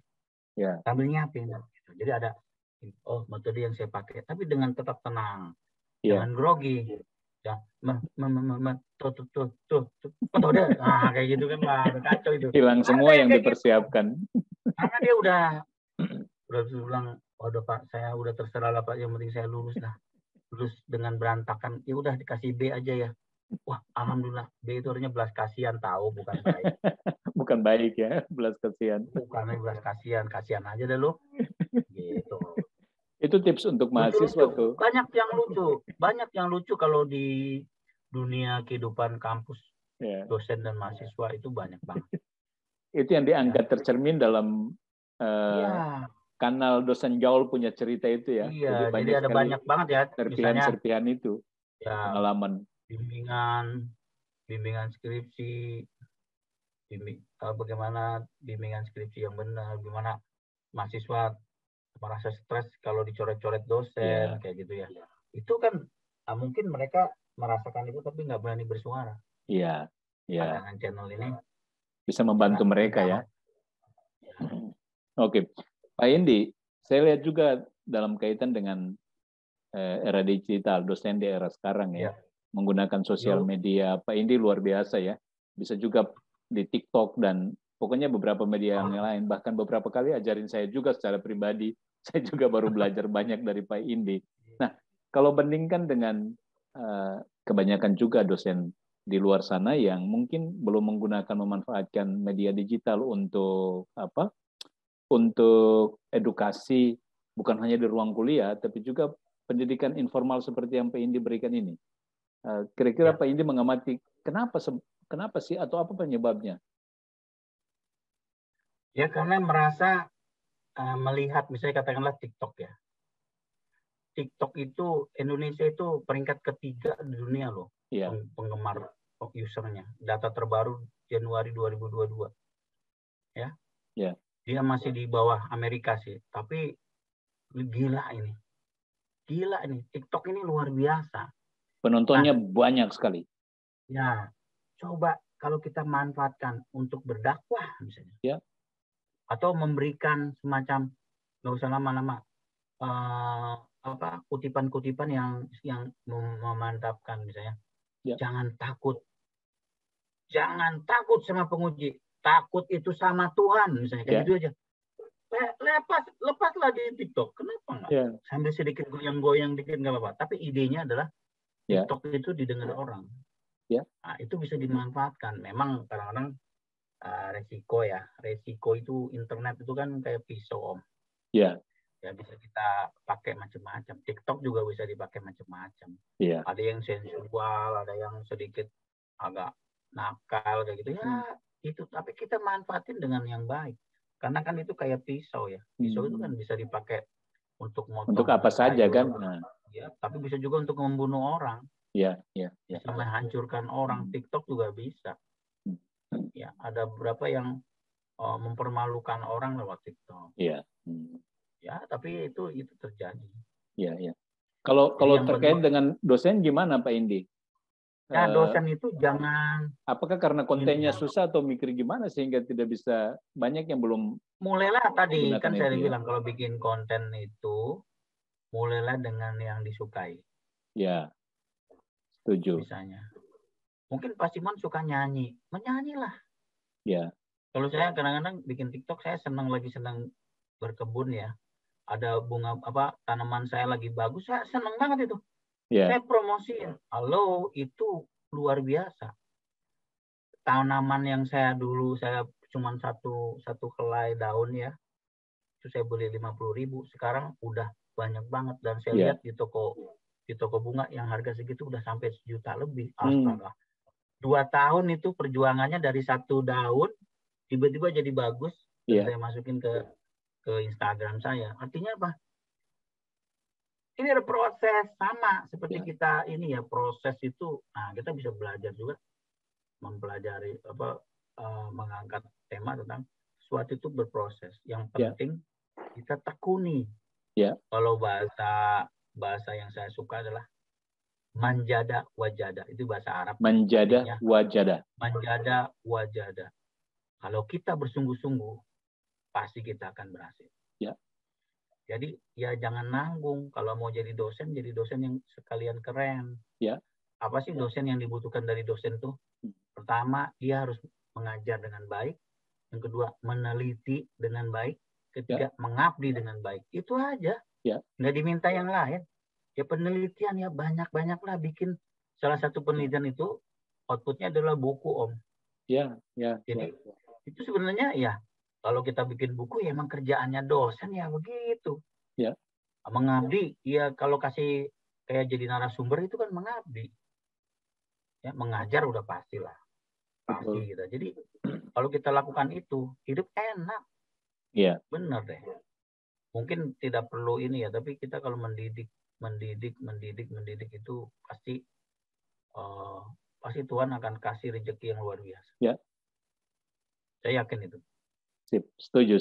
Sambil nyiapin. Jadi ada, oh metode yang saya pakai. Tapi dengan tetap tenang. Jangan grogi. Ya, metode. Nah kayak gitu kan Pak. Kacau itu. Hilang semua yang dipersiapkan. Gitu. Karena dia udah bilang, waduh Pak, saya udah terserah lah Pak. Yang penting saya lulus lah. Lulus dengan berantakan. Ya udah dikasih B aja ya. Wah, alhamdulillah. B itu artinya belas kasihan, tahu, bukan baik. Bukan baik ya, belas kasihan. Bukan belas kasihan, kasihan aja deh lu. Gitu. Itu tips untuk mahasiswa tuh. Banyak yang lucu kalau di dunia kehidupan kampus. Dosen dan mahasiswa itu banyak banget. Itu yang dianggap tercermin dalam kanal Dosen Gaul punya cerita itu ya. Iya, jadi ada banyak banget ya. Serpihan-serpihan itu. Pengalaman. Bimbingan skripsi, bagaimana bimbingan skripsi yang benar, bagaimana mahasiswa merasa stres kalau dicoret-coret dosen, kayak gitu ya. Itu kan mungkin mereka merasakan itu tapi nggak berani bersuara. Iya. Dengan channel ini bisa membantu mereka ya. Oke, Pak Indi, saya lihat juga dalam kaitan dengan era digital, dosen di era sekarang ya. Menggunakan sosial media. Pak Indi luar biasa ya. Bisa juga di TikTok dan pokoknya beberapa media yang lain. Bahkan beberapa kali ajarin saya juga secara pribadi. Saya juga baru belajar banyak dari Pak Indi. Nah, kalau bandingkan dengan kebanyakan juga dosen di luar sana yang mungkin belum memanfaatkan media digital untuk untuk edukasi, bukan hanya di ruang kuliah, tapi juga pendidikan informal seperti yang Pak Indi berikan ini. Kira-kira Pak Indi mengamati kenapa sih atau apa penyebabnya? Ya karena merasa melihat misalnya katakanlah TikTok ya. TikTok itu Indonesia itu peringkat ketiga di dunia loh. Penggemar usernya. Data terbaru Januari 2022. Ya. Ya. Dia masih di bawah Amerika sih, tapi gila ini. Gila ini. TikTok ini luar biasa. Penontonnya banyak sekali. Ya. Coba kalau kita manfaatkan untuk berdakwah misalnya. Ya. Atau memberikan semacam, nggak usah lama-lama, kutipan-kutipan yang memantapkan misalnya. Ya. Jangan takut sama penguji, takut itu sama Tuhan misalnya, kayak gitu aja. Lepaslah di TikTok, kenapa nggak? Ya. Sambil sedikit goyang-goyang dikit nggak apa-apa. Tapi idenya adalah TikTok itu didengar orang. Ya. Nah, itu bisa dimanfaatkan. Memang kadang-kadang resiko itu internet itu kan kayak pisau, Om. Ya. Ya bisa kita pakai macam-macam. TikTok juga bisa dipakai macam-macam. Ya. Ada yang sensual, ada yang sedikit agak nakal kayak gitu. Ya itu, tapi kita manfaatin dengan yang baik. Karena kan itu kayak pisau ya. Pisau itu kan bisa dipakai untuk motong. Untuk apa saja kan? Ya, tapi bisa juga untuk membunuh orang. Ya. Bisa menghancurkan orang. TikTok juga bisa. Ya, ada beberapa yang mempermalukan orang lewat TikTok. Iya. Ya, tapi itu terjadi. Iya. Kalau terkait dengan dosen gimana Pak Indi? Ya, dosen itu jangan. Apakah karena kontennya susah atau mikir gimana sehingga tidak bisa, banyak yang belum. Mulailah tadi kan saya bilang kalau bikin konten itu mulailah dengan yang disukai. Ya. Setuju. Misalnya. Mungkin Pak Simon suka nyanyi, menyanyilah. Ya. Kalau saya kadang-kadang bikin TikTok, saya senang berkebun ya. Ada bunga tanaman saya lagi bagus, saya senang banget itu. Yeah. Saya promosiin. Halo, itu luar biasa. Tanaman yang saya cuma satu helai daun ya. Itu saya beli 50.000. Sekarang udah banyak banget dan saya lihat di toko bunga yang harga segitu udah sampai 1 juta lebih. Astaga. 2 tahun itu perjuangannya dari satu daun tiba-tiba jadi bagus dan saya masukin ke Instagram saya. Artinya apa? Ini ada proses sama seperti kita ini ya, proses itu. Nah, kita bisa belajar juga mempelajari mengangkat tema tentang sesuatu itu berproses. Yang penting kita tekuni. Kalau bahasa yang saya suka adalah manjada wajada. Itu bahasa Arab. Manjada wajada. Manjada wajada. Kalau kita bersungguh-sungguh, pasti kita akan berhasil. Ya. Jadi ya jangan nanggung. Kalau mau jadi dosen yang sekalian keren. Ya. Apa sih dosen yang dibutuhkan dari dosen tuh? Pertama, dia harus mengajar dengan baik. Yang kedua, meneliti dengan baik. Ketiga, mengabdi dengan baik. Itu aja. Ya. Nggak diminta yang lain. Ya penelitian ya banyak-banyaklah bikin. Salah satu penelitian itu outputnya adalah buku, Om. Ya. Jadi itu sebenarnya ya kalau kita bikin buku ya emang kerjaannya dosen ya begitu. Ya. Mengabdi ya kalau kasih kayak jadi narasumber itu kan mengabdi. Ya mengajar udah pastilah. Pasti gitu. Jadi kalau kita lakukan itu hidup enak. Iya. Benar deh. Mungkin tidak perlu ini ya, tapi kita kalau mendidik itu pasti Tuhan akan kasih rezeki yang luar biasa. Ya. Saya yakin itu. Sip, setuju.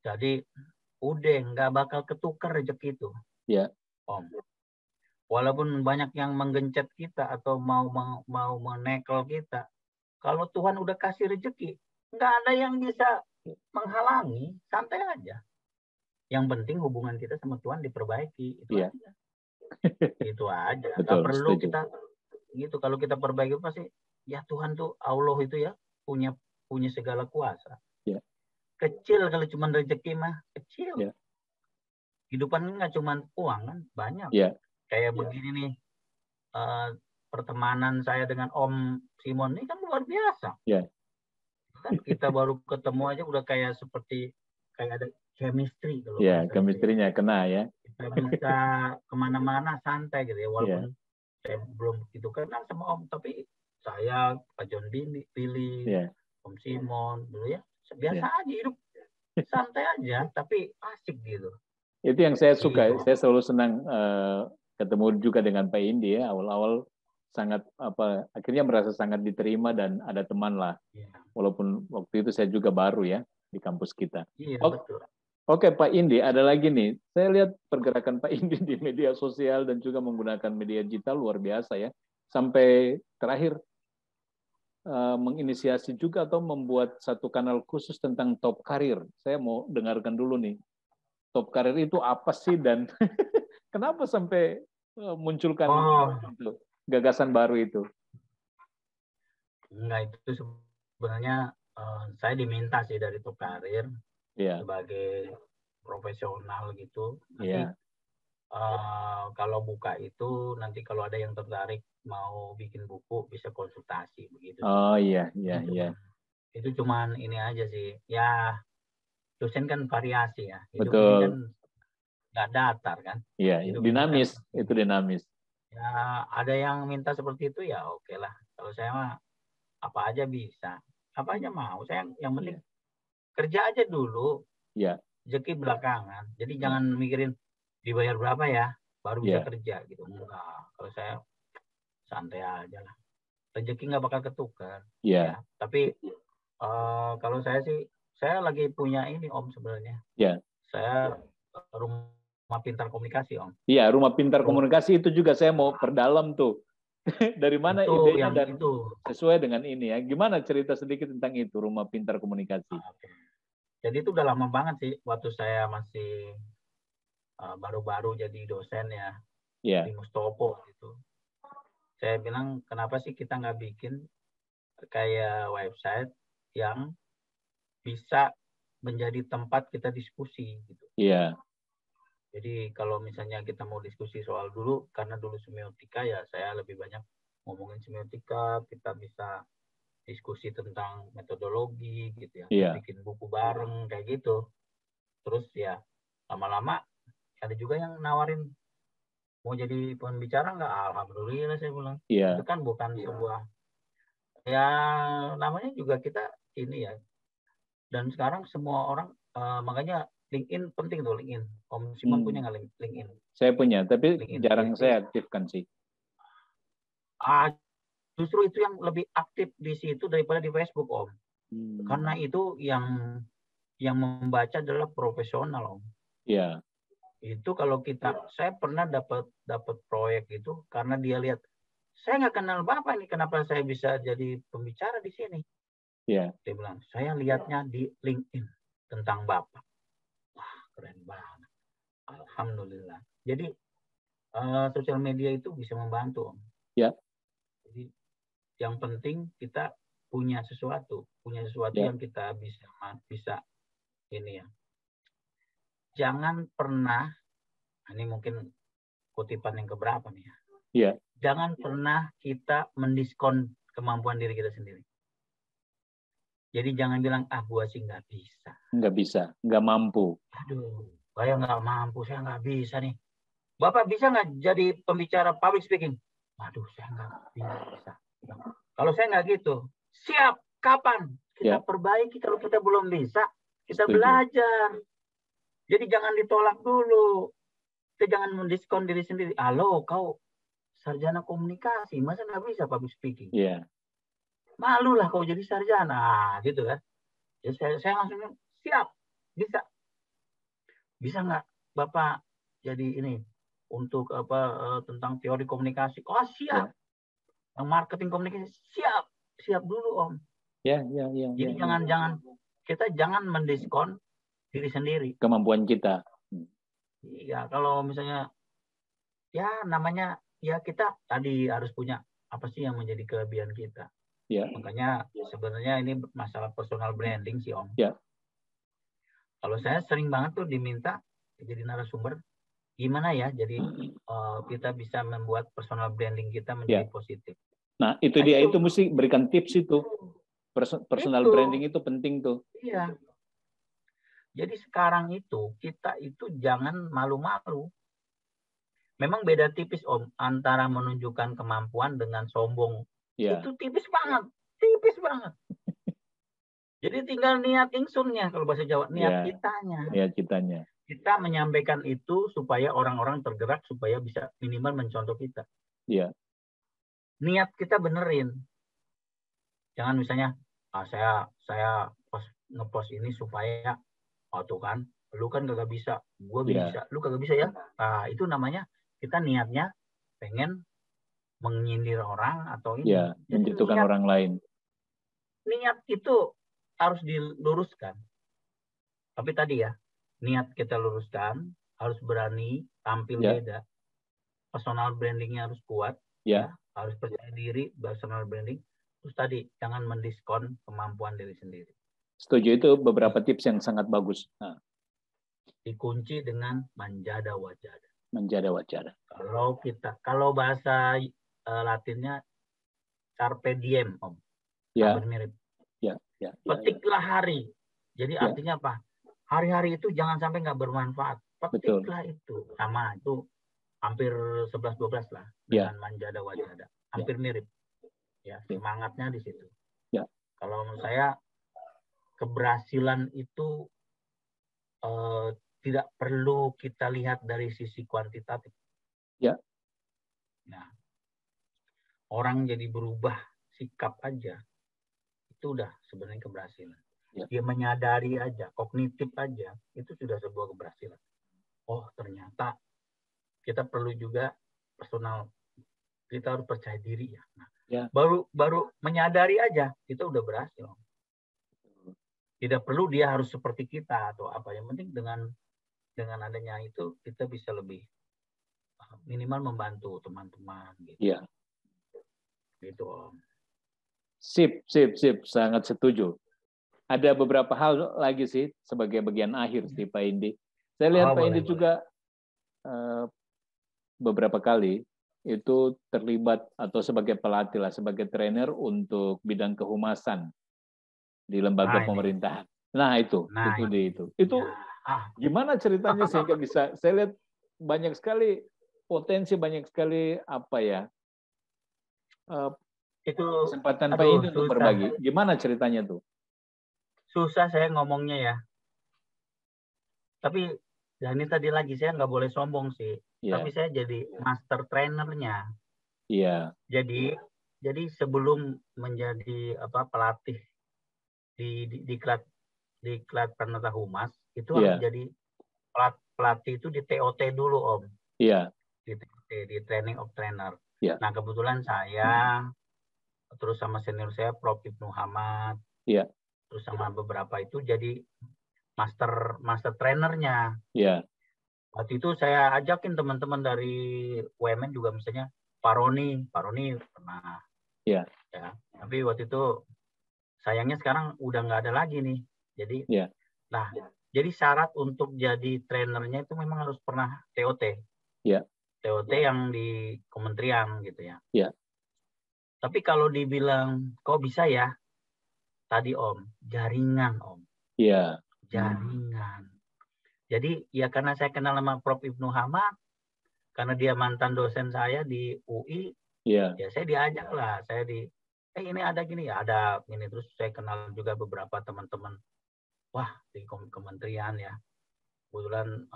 Jadi udah nggak bakal ketukar rezeki itu. Ya. Om. Walaupun banyak yang menggencet kita atau mau menekel kita, kalau Tuhan udah kasih rezeki, nggak ada yang bisa menghalangi, santai aja. Yang penting hubungan kita sama Tuhan diperbaiki, itu aja. Itu aja. Betul, nggak perlu setuju. Kita gitu. Kalau kita perbaiki pasti ya Tuhan tuh Allah itu ya punya segala kuasa. Ya. Kecil kalau cuma rezeki mah kecil. Ya. Hidupan nggak cuma uang kan, banyak. Ya. Kayak begini nih, pertemanan saya dengan Om Simon ini kan luar biasa. Ya. Kan kita baru ketemu aja udah kayak ada chemistry. Ya, chemistry-nya kena ya. Kita bisa kemana-mana santai gitu ya, walaupun saya belum begitu kenal sama Om, tapi saya, Pak John Billy, Om Simon dulu ya, biasa aja hidup, santai aja, tapi asik gitu. Itu yang saya suka. Saya selalu senang ketemu juga dengan Pak Indi ya. Awal-awal sangat akhirnya merasa sangat diterima dan ada teman lah. Walaupun waktu itu saya juga baru ya di kampus kita. Betul. Oke, Pak Indi, ada lagi nih. Saya lihat pergerakan Pak Indi di media sosial dan juga menggunakan media digital luar biasa ya. Sampai terakhir menginisiasi juga atau membuat satu kanal khusus tentang top karir. Saya mau dengarkan dulu nih. Top karir itu apa sih dan kenapa sampai munculkan itu, gagasan baru itu? Enggak, itu sebenarnya saya diminta sih dari Top Karir sebagai profesional gitu. Nanti kalau buka itu, nanti kalau ada yang tertarik mau bikin buku bisa konsultasi begitu. Oh iya. Itu cuman ini aja sih. Ya dosen kan variasi ya. Hidup betul. ini kan nggak datar kan. Iya, dinamis. Itu dinamis. Ya ada yang minta seperti itu ya oke lah. Kalau saya mah apa aja bisa, apa aja mau. Saya yang penting kerja aja dulu, rezeki belakangan. Jadi jangan mikirin dibayar berapa ya, baru bisa kerja gitu. Enggak, kalau saya santai aja lah. Rezeki nggak bakal ketukar. Ya, tapi kalau saya sih, saya lagi punya ini Om sebenarnya. Saya rumah pintar komunikasi Om. Iya, rumah pintar komunikasi itu juga saya mau perdalam tuh. Dari mana itu idenya dan itu sesuai dengan ini ya. Gimana cerita sedikit tentang itu, rumah pintar komunikasi? Jadi itu udah lama banget sih, waktu saya masih baru-baru jadi dosen ya di Mustopo gitu. Saya bilang kenapa sih kita nggak bikin kayak website yang bisa menjadi tempat kita diskusi gitu. Jadi kalau misalnya kita mau diskusi soal dulu, karena dulu semiotika ya saya lebih banyak ngomongin semiotika, kita bisa diskusi tentang metodologi gitu ya, bikin buku bareng kayak gitu. Terus ya lama-lama ada juga yang nawarin mau jadi pembicara nggak? Alhamdulillah saya bilang. Itu kan bukan sebuah, ya namanya juga kita ini ya. Dan sekarang semua orang makanya LinkedIn penting tuh, LinkedIn. Om Simon punya nggak LinkedIn? Saya punya, tapi LinkedIn jarang saya aktifkan sih. Justru itu yang lebih aktif di situ daripada di Facebook Om. Karena itu yang membaca adalah profesional Om. Itu kalau saya pernah dapat proyek itu karena dia lihat saya nggak kenal Bapak nih, kenapa saya bisa jadi pembicara di sini? Dia bilang saya lihatnya di LinkedIn tentang Bapak. Wah keren banget. Alhamdulillah. Jadi sosial media itu bisa membantu Om. Jadi yang penting kita punya sesuatu yang kita bisa ini ya. Jangan pernah, ini mungkin kutipan yang keberapa nih ya. Jangan pernah kita mendiskon kemampuan diri kita sendiri. Jadi jangan bilang, gua sih nggak bisa. Nggak bisa, nggak mampu. Aduh, saya nggak mampu, saya nggak bisa nih. Bapak bisa nggak jadi pembicara public speaking? Aduh, saya nggak bisa. Kalau saya nggak gitu, siap, kapan? Kita perbaiki, kalau kita belum bisa, kita belajar. Jadi jangan ditolak dulu. Kita jangan mendiskon diri sendiri. Halo, kau sarjana komunikasi, masa nggak bisa public speaking? Malu lah kau jadi sarjana, gitu kan? Ya saya langsung siap, bisa nggak Bapak jadi ini untuk tentang teori komunikasi? Oh siap. Yang marketing komunikasi siap dulu Om. Jadi kita jangan mendiskon diri sendiri. Kemampuan kita. Iya, kalau misalnya ya namanya ya kita tadi harus punya apa sih yang menjadi kelebihan kita. Makanya sebenarnya ini masalah personal branding sih Om. Kalau saya sering banget tuh diminta jadi narasumber, gimana ya jadi kita bisa membuat personal branding kita menjadi positif. Nah itu dia, itu mesti berikan tips itu. Personal branding itu penting tuh. Iya. Jadi sekarang itu kita itu jangan malu-malu. Memang beda tipis Om antara menunjukkan kemampuan dengan sombong. Itu tipis banget. Jadi tinggal niat ingsunnya kalau bahasa Jawa, niat kitanya. Kita menyampaikan itu supaya orang-orang tergerak supaya bisa minimal mencontoh kita. niat kita benerin. Jangan misalnya, saya ngepost ini supaya, tuh kan, lu kan kagak bisa, gue bisa, lu kagak bisa ya. Nah, itu namanya kita niatnya pengen menyindir orang atau ini. Ya, menjatuhkan orang lain. Niat itu harus diluruskan. Tapi tadi ya, niat kita luruskan, harus berani tampil beda. Personal brandingnya harus kuat, harus percaya diri, personal branding. Terus tadi, jangan mendiskon kemampuan diri sendiri. Setuju, itu beberapa tips yang sangat bagus. Nah. Dikunci dengan manjada wajada. Manjada wajada. Kalau bahasa Latinnya carpe diem, Om. Hampir mirip. Petiklah hari. Jadi artinya apa? Hari-hari itu jangan sampai nggak bermanfaat. Petiklah itu. Sama itu hampir 11-12 lah dengan manjada wajada. Hampir mirip. Ya, semangatnya di situ. Kalau menurut saya keberhasilan itu tidak perlu kita lihat dari sisi kuantitatif. Nah, orang jadi berubah sikap aja, itu udah sebenarnya keberhasilan. Dia menyadari aja, kognitif aja, itu sudah sebuah keberhasilan. Oh, ternyata kita perlu juga personal, kita harus percaya diri ya. Nah, baru menyadari aja, kita udah berhasil. Tidak perlu dia harus seperti kita atau apa. Yang penting dengan adanya itu kita bisa lebih minimal membantu teman-teman gitu. Iya. Gitu, Om. Sip, sangat setuju. Ada beberapa hal lagi sih sebagai bagian akhir sih Pak Indi. Saya lihat Pak Indi juga beberapa kali itu terlibat atau sebagai pelatih lah, sebagai trainer untuk bidang kehumasan di lembaga pemerintahan. Itu gimana ceritanya sehingga bisa, saya lihat banyak sekali potensi, banyak sekali itu kesempatan Pak Indi untuk berbagi. Gimana ceritanya tuh? Susah saya ngomongnya ya. Tapi ya ini tadi lagi saya nggak boleh sombong sih. Tapi saya jadi master trainernya. Iya. Jadi sebelum menjadi pelatih di Klat Pranata Humas itu harus jadi pelatih itu di TOT dulu, Om. Iya. Di TOT, di Training of Trainer. Iya. Nah, kebetulan saya terus sama senior saya Prof. Ibnu Hamad. Iya. Terus sama beberapa itu jadi master trainernya. Iya. Waktu itu saya ajakin teman-teman dari UMN juga, misalnya Pak Roni pernah. Iya. Ya, tapi waktu itu sayangnya sekarang udah nggak ada lagi nih. Jadi, jadi syarat untuk jadi trainernya itu memang harus pernah TOT. Iya. TOT yang di kementerian gitu ya. Iya. Tapi kalau dibilang kok bisa ya? Tadi Om, jaringan Om. Iya. Jaringan. Jadi ya karena saya kenal sama Prof. Ibnu Hamad, karena dia mantan dosen saya di UI, ya saya diajak lah, ini ada gini ya, ada ini, terus saya kenal juga beberapa teman-teman, wah di kementerian ya, kebetulan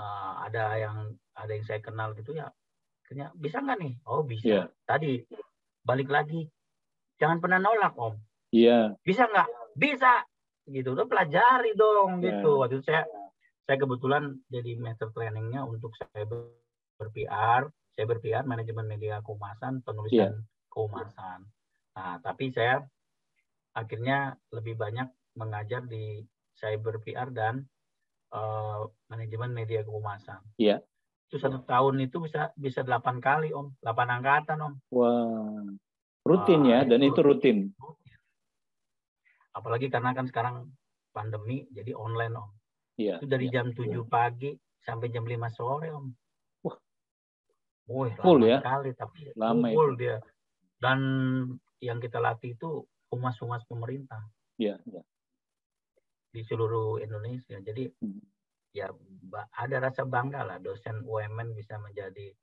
ada yang saya kenal gitu ya, bisa nggak nih? Oh bisa. Tadi balik lagi, jangan pernah nolak Om. Iya. Bisa nggak? Bisa. Gitu, udah pelajari dong gitu. Waktu itu saya kebetulan jadi master trainingnya untuk saya ber-PR, manajemen media kehumasan, penulisan kehumasan. Nah, tapi saya akhirnya lebih banyak mengajar di cyber PR dan manajemen media kehumasan. Iya. Itu 1 tahun itu bisa 8 kali Om, 8 angkatan Om. Wah, rutin ya, dan itu rutin. Apalagi karena kan sekarang pandemi, jadi online Om. Iya. Itu dari jam 7 pagi sampai jam 5 sore Om. Wah. Full ya. Sekali, tapi full dia. Dan yang kita latih itu humas-humas pemerintah. Iya. Di seluruh Indonesia. Jadi ya ada rasa bangga lah dosen UMN bisa menjadi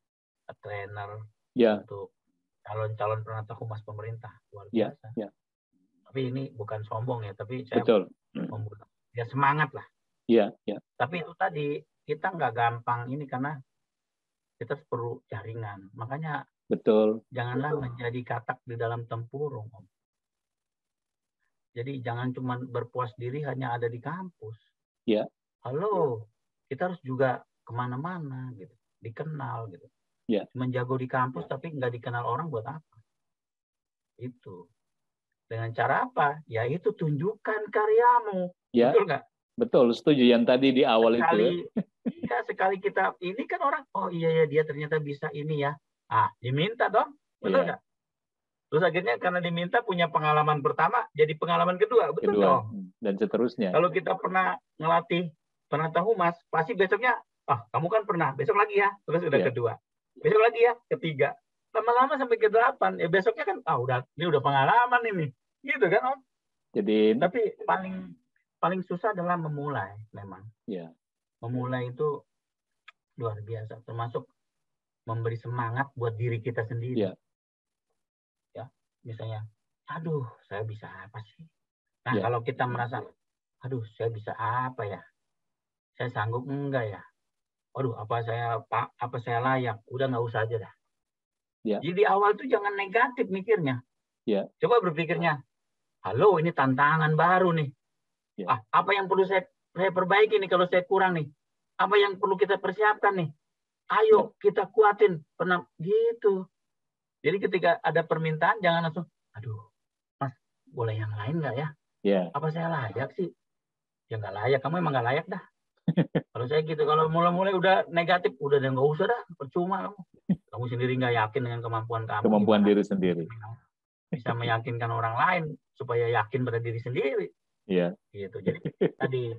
trainer untuk calon-calon penata humas pemerintah. Luar biasa. Tapi ini bukan sombong ya, tapi saya ya semangat lah. Iya. Tapi itu tadi kita nggak gampang ini karena kita perlu jaringan. Makanya Betul. Janganlah menjadi katak di dalam tempurung, Om. Jadi jangan cuma berpuas diri hanya ada di kampus. Ya. Halo, kita harus juga kemana-mana gitu, dikenal gitu. Ya. Cuma jago di kampus tapi nggak dikenal orang buat apa? Itu. Dengan cara apa? Ya itu tunjukkan karyamu. Ya. Betul nggak? Betul, setuju yang tadi di awal itu. Iya, sekali kita ini kan orang, oh iya ya dia ternyata bisa ini ya. Ah, diminta dong. Betul nggak? Terus akhirnya karena diminta punya pengalaman pertama, jadi pengalaman kedua. Betul dong? Dan seterusnya. Kalau kita pernah ngelatih, pernah tahu Mas, pasti besoknya, kamu kan pernah, besok lagi ya. Terus udah kedua. Besok lagi ya, ketiga. Lama-lama sampai ke-8, ya besoknya kan, ini udah pengalaman ini. Gitu kan Om? Jadi, tapi paling susah adalah memulai memang. Ya. Memulai itu luar biasa, termasuk memberi semangat buat diri kita sendiri. Ya. Ya, misalnya, aduh, saya bisa apa sih? Nah, kalau kita merasa, aduh, saya bisa apa ya? Saya sanggup enggak ya? Waduh, apa saya layak? Udah nggak usah aja dah. Ya. Jadi awal tuh jangan negatif mikirnya. Ya. Coba berpikirnya, halo, ini tantangan baru nih. Ya. Apa yang perlu saya perbaiki nih kalau saya kurang nih? Apa yang perlu kita persiapkan nih? Ayo kita kuatin. Pernah gitu. Jadi ketika ada permintaan jangan langsung, aduh, Mas, boleh yang lain nggak ya? Ya. Apa saya layak sih? Ya nggak layak. Kamu emang nggak layak dah. Kalau saya gitu, kalau mulai-mulai udah negatif, udah nggak usah dah, percuma kamu. Kamu sendiri nggak yakin dengan kemampuan kamu. Kemampuan diri sendiri. Bisa meyakinkan orang lain supaya yakin pada diri sendiri. Iya. Gitu. Jadi tadi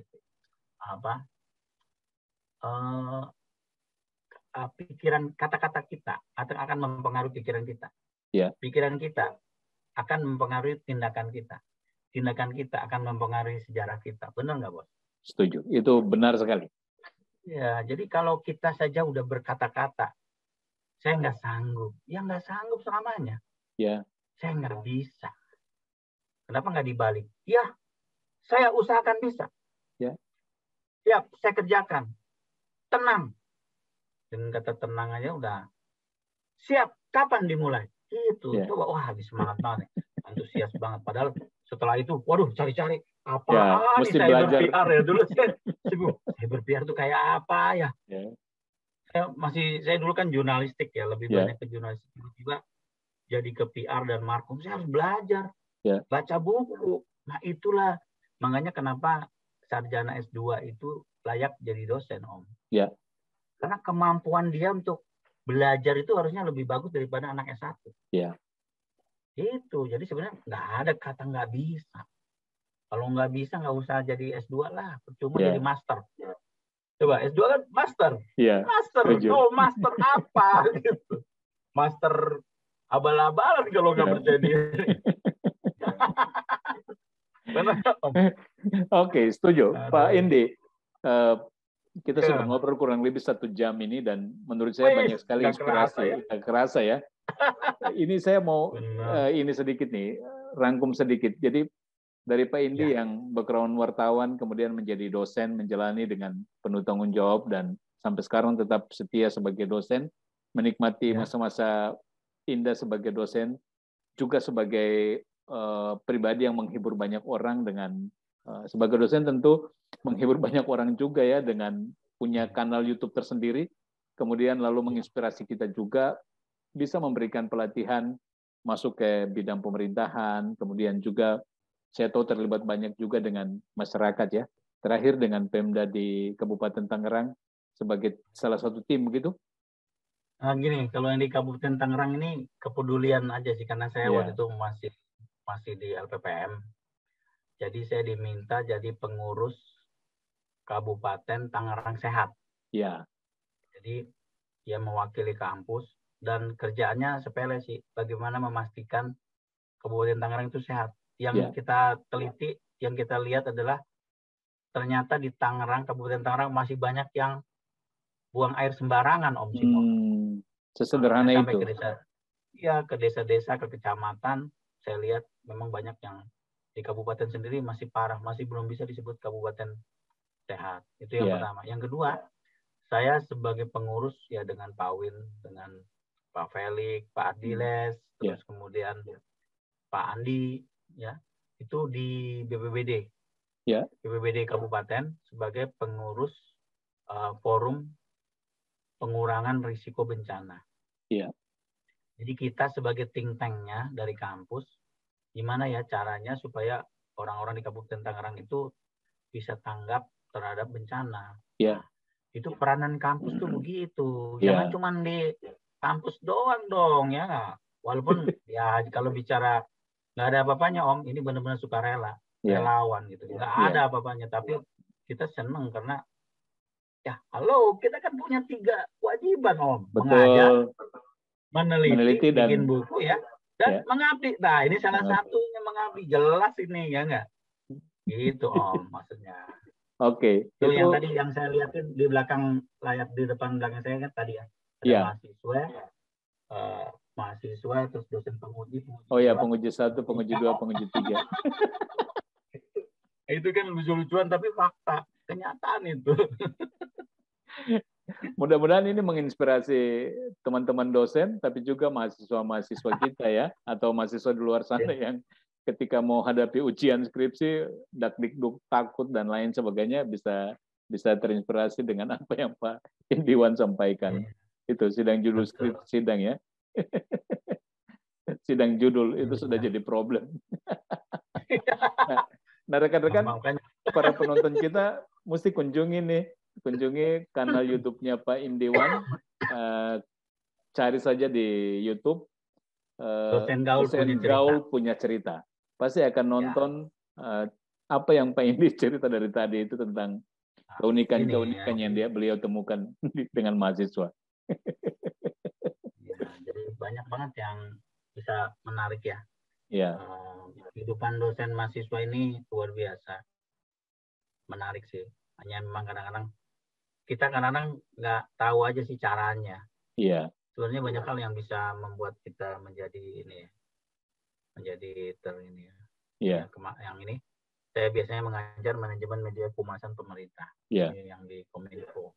pikiran kata-kata kita akan mempengaruhi pikiran kita. Ya. Pikiran kita akan mempengaruhi tindakan kita. Tindakan kita akan mempengaruhi sejarah kita. Benar nggak, Bos? Setuju. Itu benar sekali. Ya, jadi kalau kita saja udah berkata-kata, saya nggak sanggup. Ya nggak sanggup selamanya. Ya. Saya nggak bisa. Kenapa nggak dibalik? Ya, saya usahakan bisa. Ya. Ya, saya kerjakan. Tenang. Dengan kata tenang aja udah siap. Kapan dimulai? Itu. Ya. Coba, wah habis semangat banget. Antusias banget. Padahal setelah itu, waduh cari-cari. Apa nih cyber PR ya? Dulu saya cyber PR itu kayak apa ya? Ya. Saya dulu kan jurnalistik ya. Lebih banyak ke jurnalistik. Juga jadi ke PR dan markom. Saya harus belajar. Ya. Baca buku. Nah itulah. Makanya kenapa sarjana S2 itu layak jadi dosen, Om. Ya. Karena kemampuan dia untuk belajar itu harusnya lebih bagus daripada anak S1. Ya. Itu. Jadi sebenarnya nggak ada kata nggak bisa. Kalau nggak bisa nggak usah jadi S2 lah. Percuma jadi master. Coba S2 kan master. Ya. Master. Oh master apa? Gitu. Master abal-abalan kalau nggak percaya diri. Oke, setuju. Pak Indi. Kita sudah ngobrol kurang lebih 1 jam ini dan menurut saya banyak sekali inspirasi. Kerasa ya. Ini saya mau ini sedikit nih, rangkum sedikit. Jadi dari Pak Indi yang background wartawan kemudian menjadi dosen, menjalani dengan penuh tanggung jawab dan sampai sekarang tetap setia sebagai dosen, menikmati masa-masa indah sebagai dosen, juga sebagai pribadi yang menghibur banyak orang dengan sebagai dosen tentu menghibur banyak orang juga ya dengan punya kanal YouTube tersendiri, kemudian lalu menginspirasi kita juga bisa memberikan pelatihan masuk ke bidang pemerintahan, kemudian juga saya tahu terlibat banyak juga dengan masyarakat ya. Terakhir dengan Pemda di Kabupaten Tangerang sebagai salah satu tim gitu. Gini, kalau yang di Kabupaten Tangerang ini kepedulian aja sih karena saya waktu itu masih di LPPM. Jadi saya diminta jadi pengurus Kabupaten Tangerang Sehat. Ya. Jadi dia mewakili kampus dan kerjaannya sepele sih. Bagaimana memastikan Kabupaten Tangerang itu sehat. Yang kita teliti, yang kita lihat adalah ternyata di Tangerang, Kabupaten Tangerang masih banyak yang buang air sembarangan, Om Simon. Sesederhana itu. Ke desa-desa, ke kecamatan, saya lihat memang banyak yang di kabupaten sendiri masih parah, masih belum bisa disebut kabupaten sehat. Itu yang pertama. Yang kedua, saya sebagai pengurus ya dengan Pak Win, dengan Pak Felix, Pak Adiles, terus kemudian Pak Andi, ya, itu di BPBD, BPBD Kabupaten sebagai pengurus forum pengurangan risiko bencana. Jadi kita sebagai think tank-nya dari kampus, gimana ya caranya supaya orang-orang di Kabupaten Tangerang itu bisa tanggap terhadap bencana. Itu peranan kampus tuh begitu. Jangan cuma di kampus doang dong ya. Walaupun ya kalau bicara nggak ada apa-apanya Om, ini benar-benar sukarela, relawan gitu. Nggak ada apa-apanya, tapi kita seneng karena ya halo, kita kan punya 3 kewajiban Om. Mengajar, meneliti dan bikin buku ya, dan mengabdi. Nah ini salah satunya mengabdi, jelas ini ya nggak? Gitu Om maksudnya. Oke. Itu yang tadi yang saya lihatin di belakang layar, di depan belakang saya kan tadi ya. Ada mahasiswa, terus dosen penguji. Oh ya, penguji 1, penguji 2, penguji 3. Itu kan lucu-lucuan tapi fakta, kenyataan itu. Mudah-mudahan ini menginspirasi teman-teman dosen, tapi juga mahasiswa-mahasiswa kita ya, atau mahasiswa di luar sana yang ketika mau hadapi ujian skripsi, dak-dikduk, takut dan lain sebagainya bisa terinspirasi dengan apa yang Pak Indiwan sampaikan. Itu sidang judul skripsi sidang ya. Sidang judul itu sudah jadi problem. Nah, rekan-rekan, para penonton kita mesti kunjungi kanal YouTube-nya Pak Indiwan. Cari saja di YouTube. Dosen Gaul punya cerita. Pasti akan nonton apa yang Pak Indi cerita dari tadi itu tentang keunikan-keunikan yang beliau temukan dengan mahasiswa. Jadi banyak banget yang bisa menarik ya. Kehidupan dosen mahasiswa ini luar biasa. Menarik sih. Hanya memang kadang-kadang kita nggak tahu aja sih caranya. Sebenarnya banyak hal yang bisa membuat kita menjadi yang ini. Saya biasanya mengajar manajemen media kehumasan pemerintah. Ini yang di Kominfo.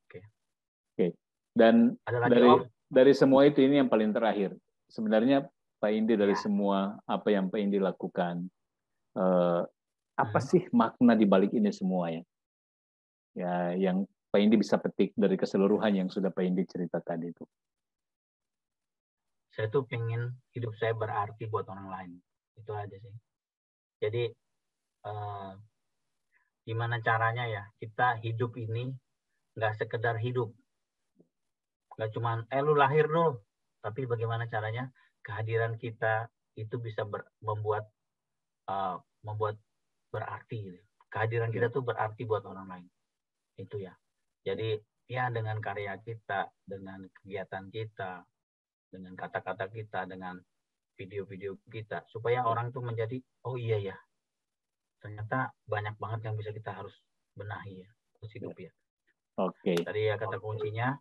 Oke. Dan dari semua itu ini yang paling terakhir. Sebenarnya Pak Indi dari semua apa yang Pak Indi lakukan, apa sih makna di balik ini semua ya? Yang Pak Indi bisa petik dari keseluruhan yang sudah Pak Indi cerita tadi itu. Saya tuh pengen hidup saya berarti buat orang lain. Itu aja sih. Jadi gimana caranya ya kita hidup ini nggak sekedar hidup, nggak cuma lu lahir dulu, tapi bagaimana caranya kehadiran kita itu bisa membuat berarti. Kehadiran kita tuh berarti buat orang lain. Itu ya. Jadi ya dengan karya kita, dengan kegiatan kita, dengan kata-kata kita, dengan video-video kita, supaya orang tuh menjadi oh iya ya, ternyata banyak banget yang bisa kita harus benahi ya, terus hidup ya. Oke. Tadi ya kata kuncinya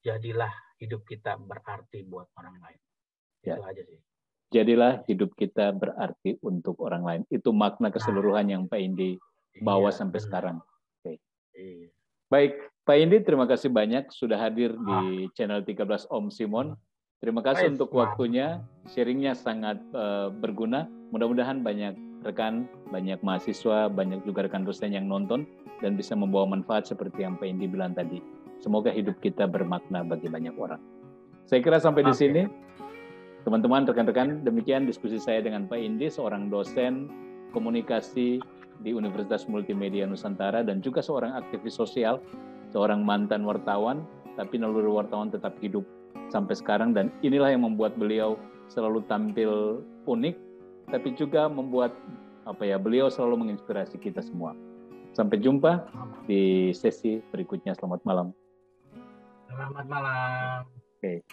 jadilah hidup kita berarti buat orang lain. Itu aja sih. Jadilah hidup kita berarti untuk orang lain. Itu makna keseluruhan yang Pak Indi bawa sampai sekarang. Oke. Baik, Pak Indi, terima kasih banyak sudah hadir di channel 13 Om Simon. Terima kasih untuk waktunya, sharingnya sangat berguna. Mudah-mudahan banyak rekan, banyak mahasiswa, banyak juga rekan dosen yang nonton dan bisa membawa manfaat seperti yang Pak Indi bilang tadi. Semoga hidup kita bermakna bagi banyak orang. Saya kira sampai di sini. Teman-teman, rekan-rekan, demikian diskusi saya dengan Pak Indi, seorang dosen komunikasi di Universitas Multimedia Nusantara dan juga seorang aktivis sosial, seorang mantan wartawan, tapi naluri wartawan tetap hidup sampai sekarang, dan inilah yang membuat beliau selalu tampil unik, tapi juga membuat beliau selalu menginspirasi kita semua. Sampai jumpa di sesi berikutnya. Selamat malam. Selamat malam. Oke.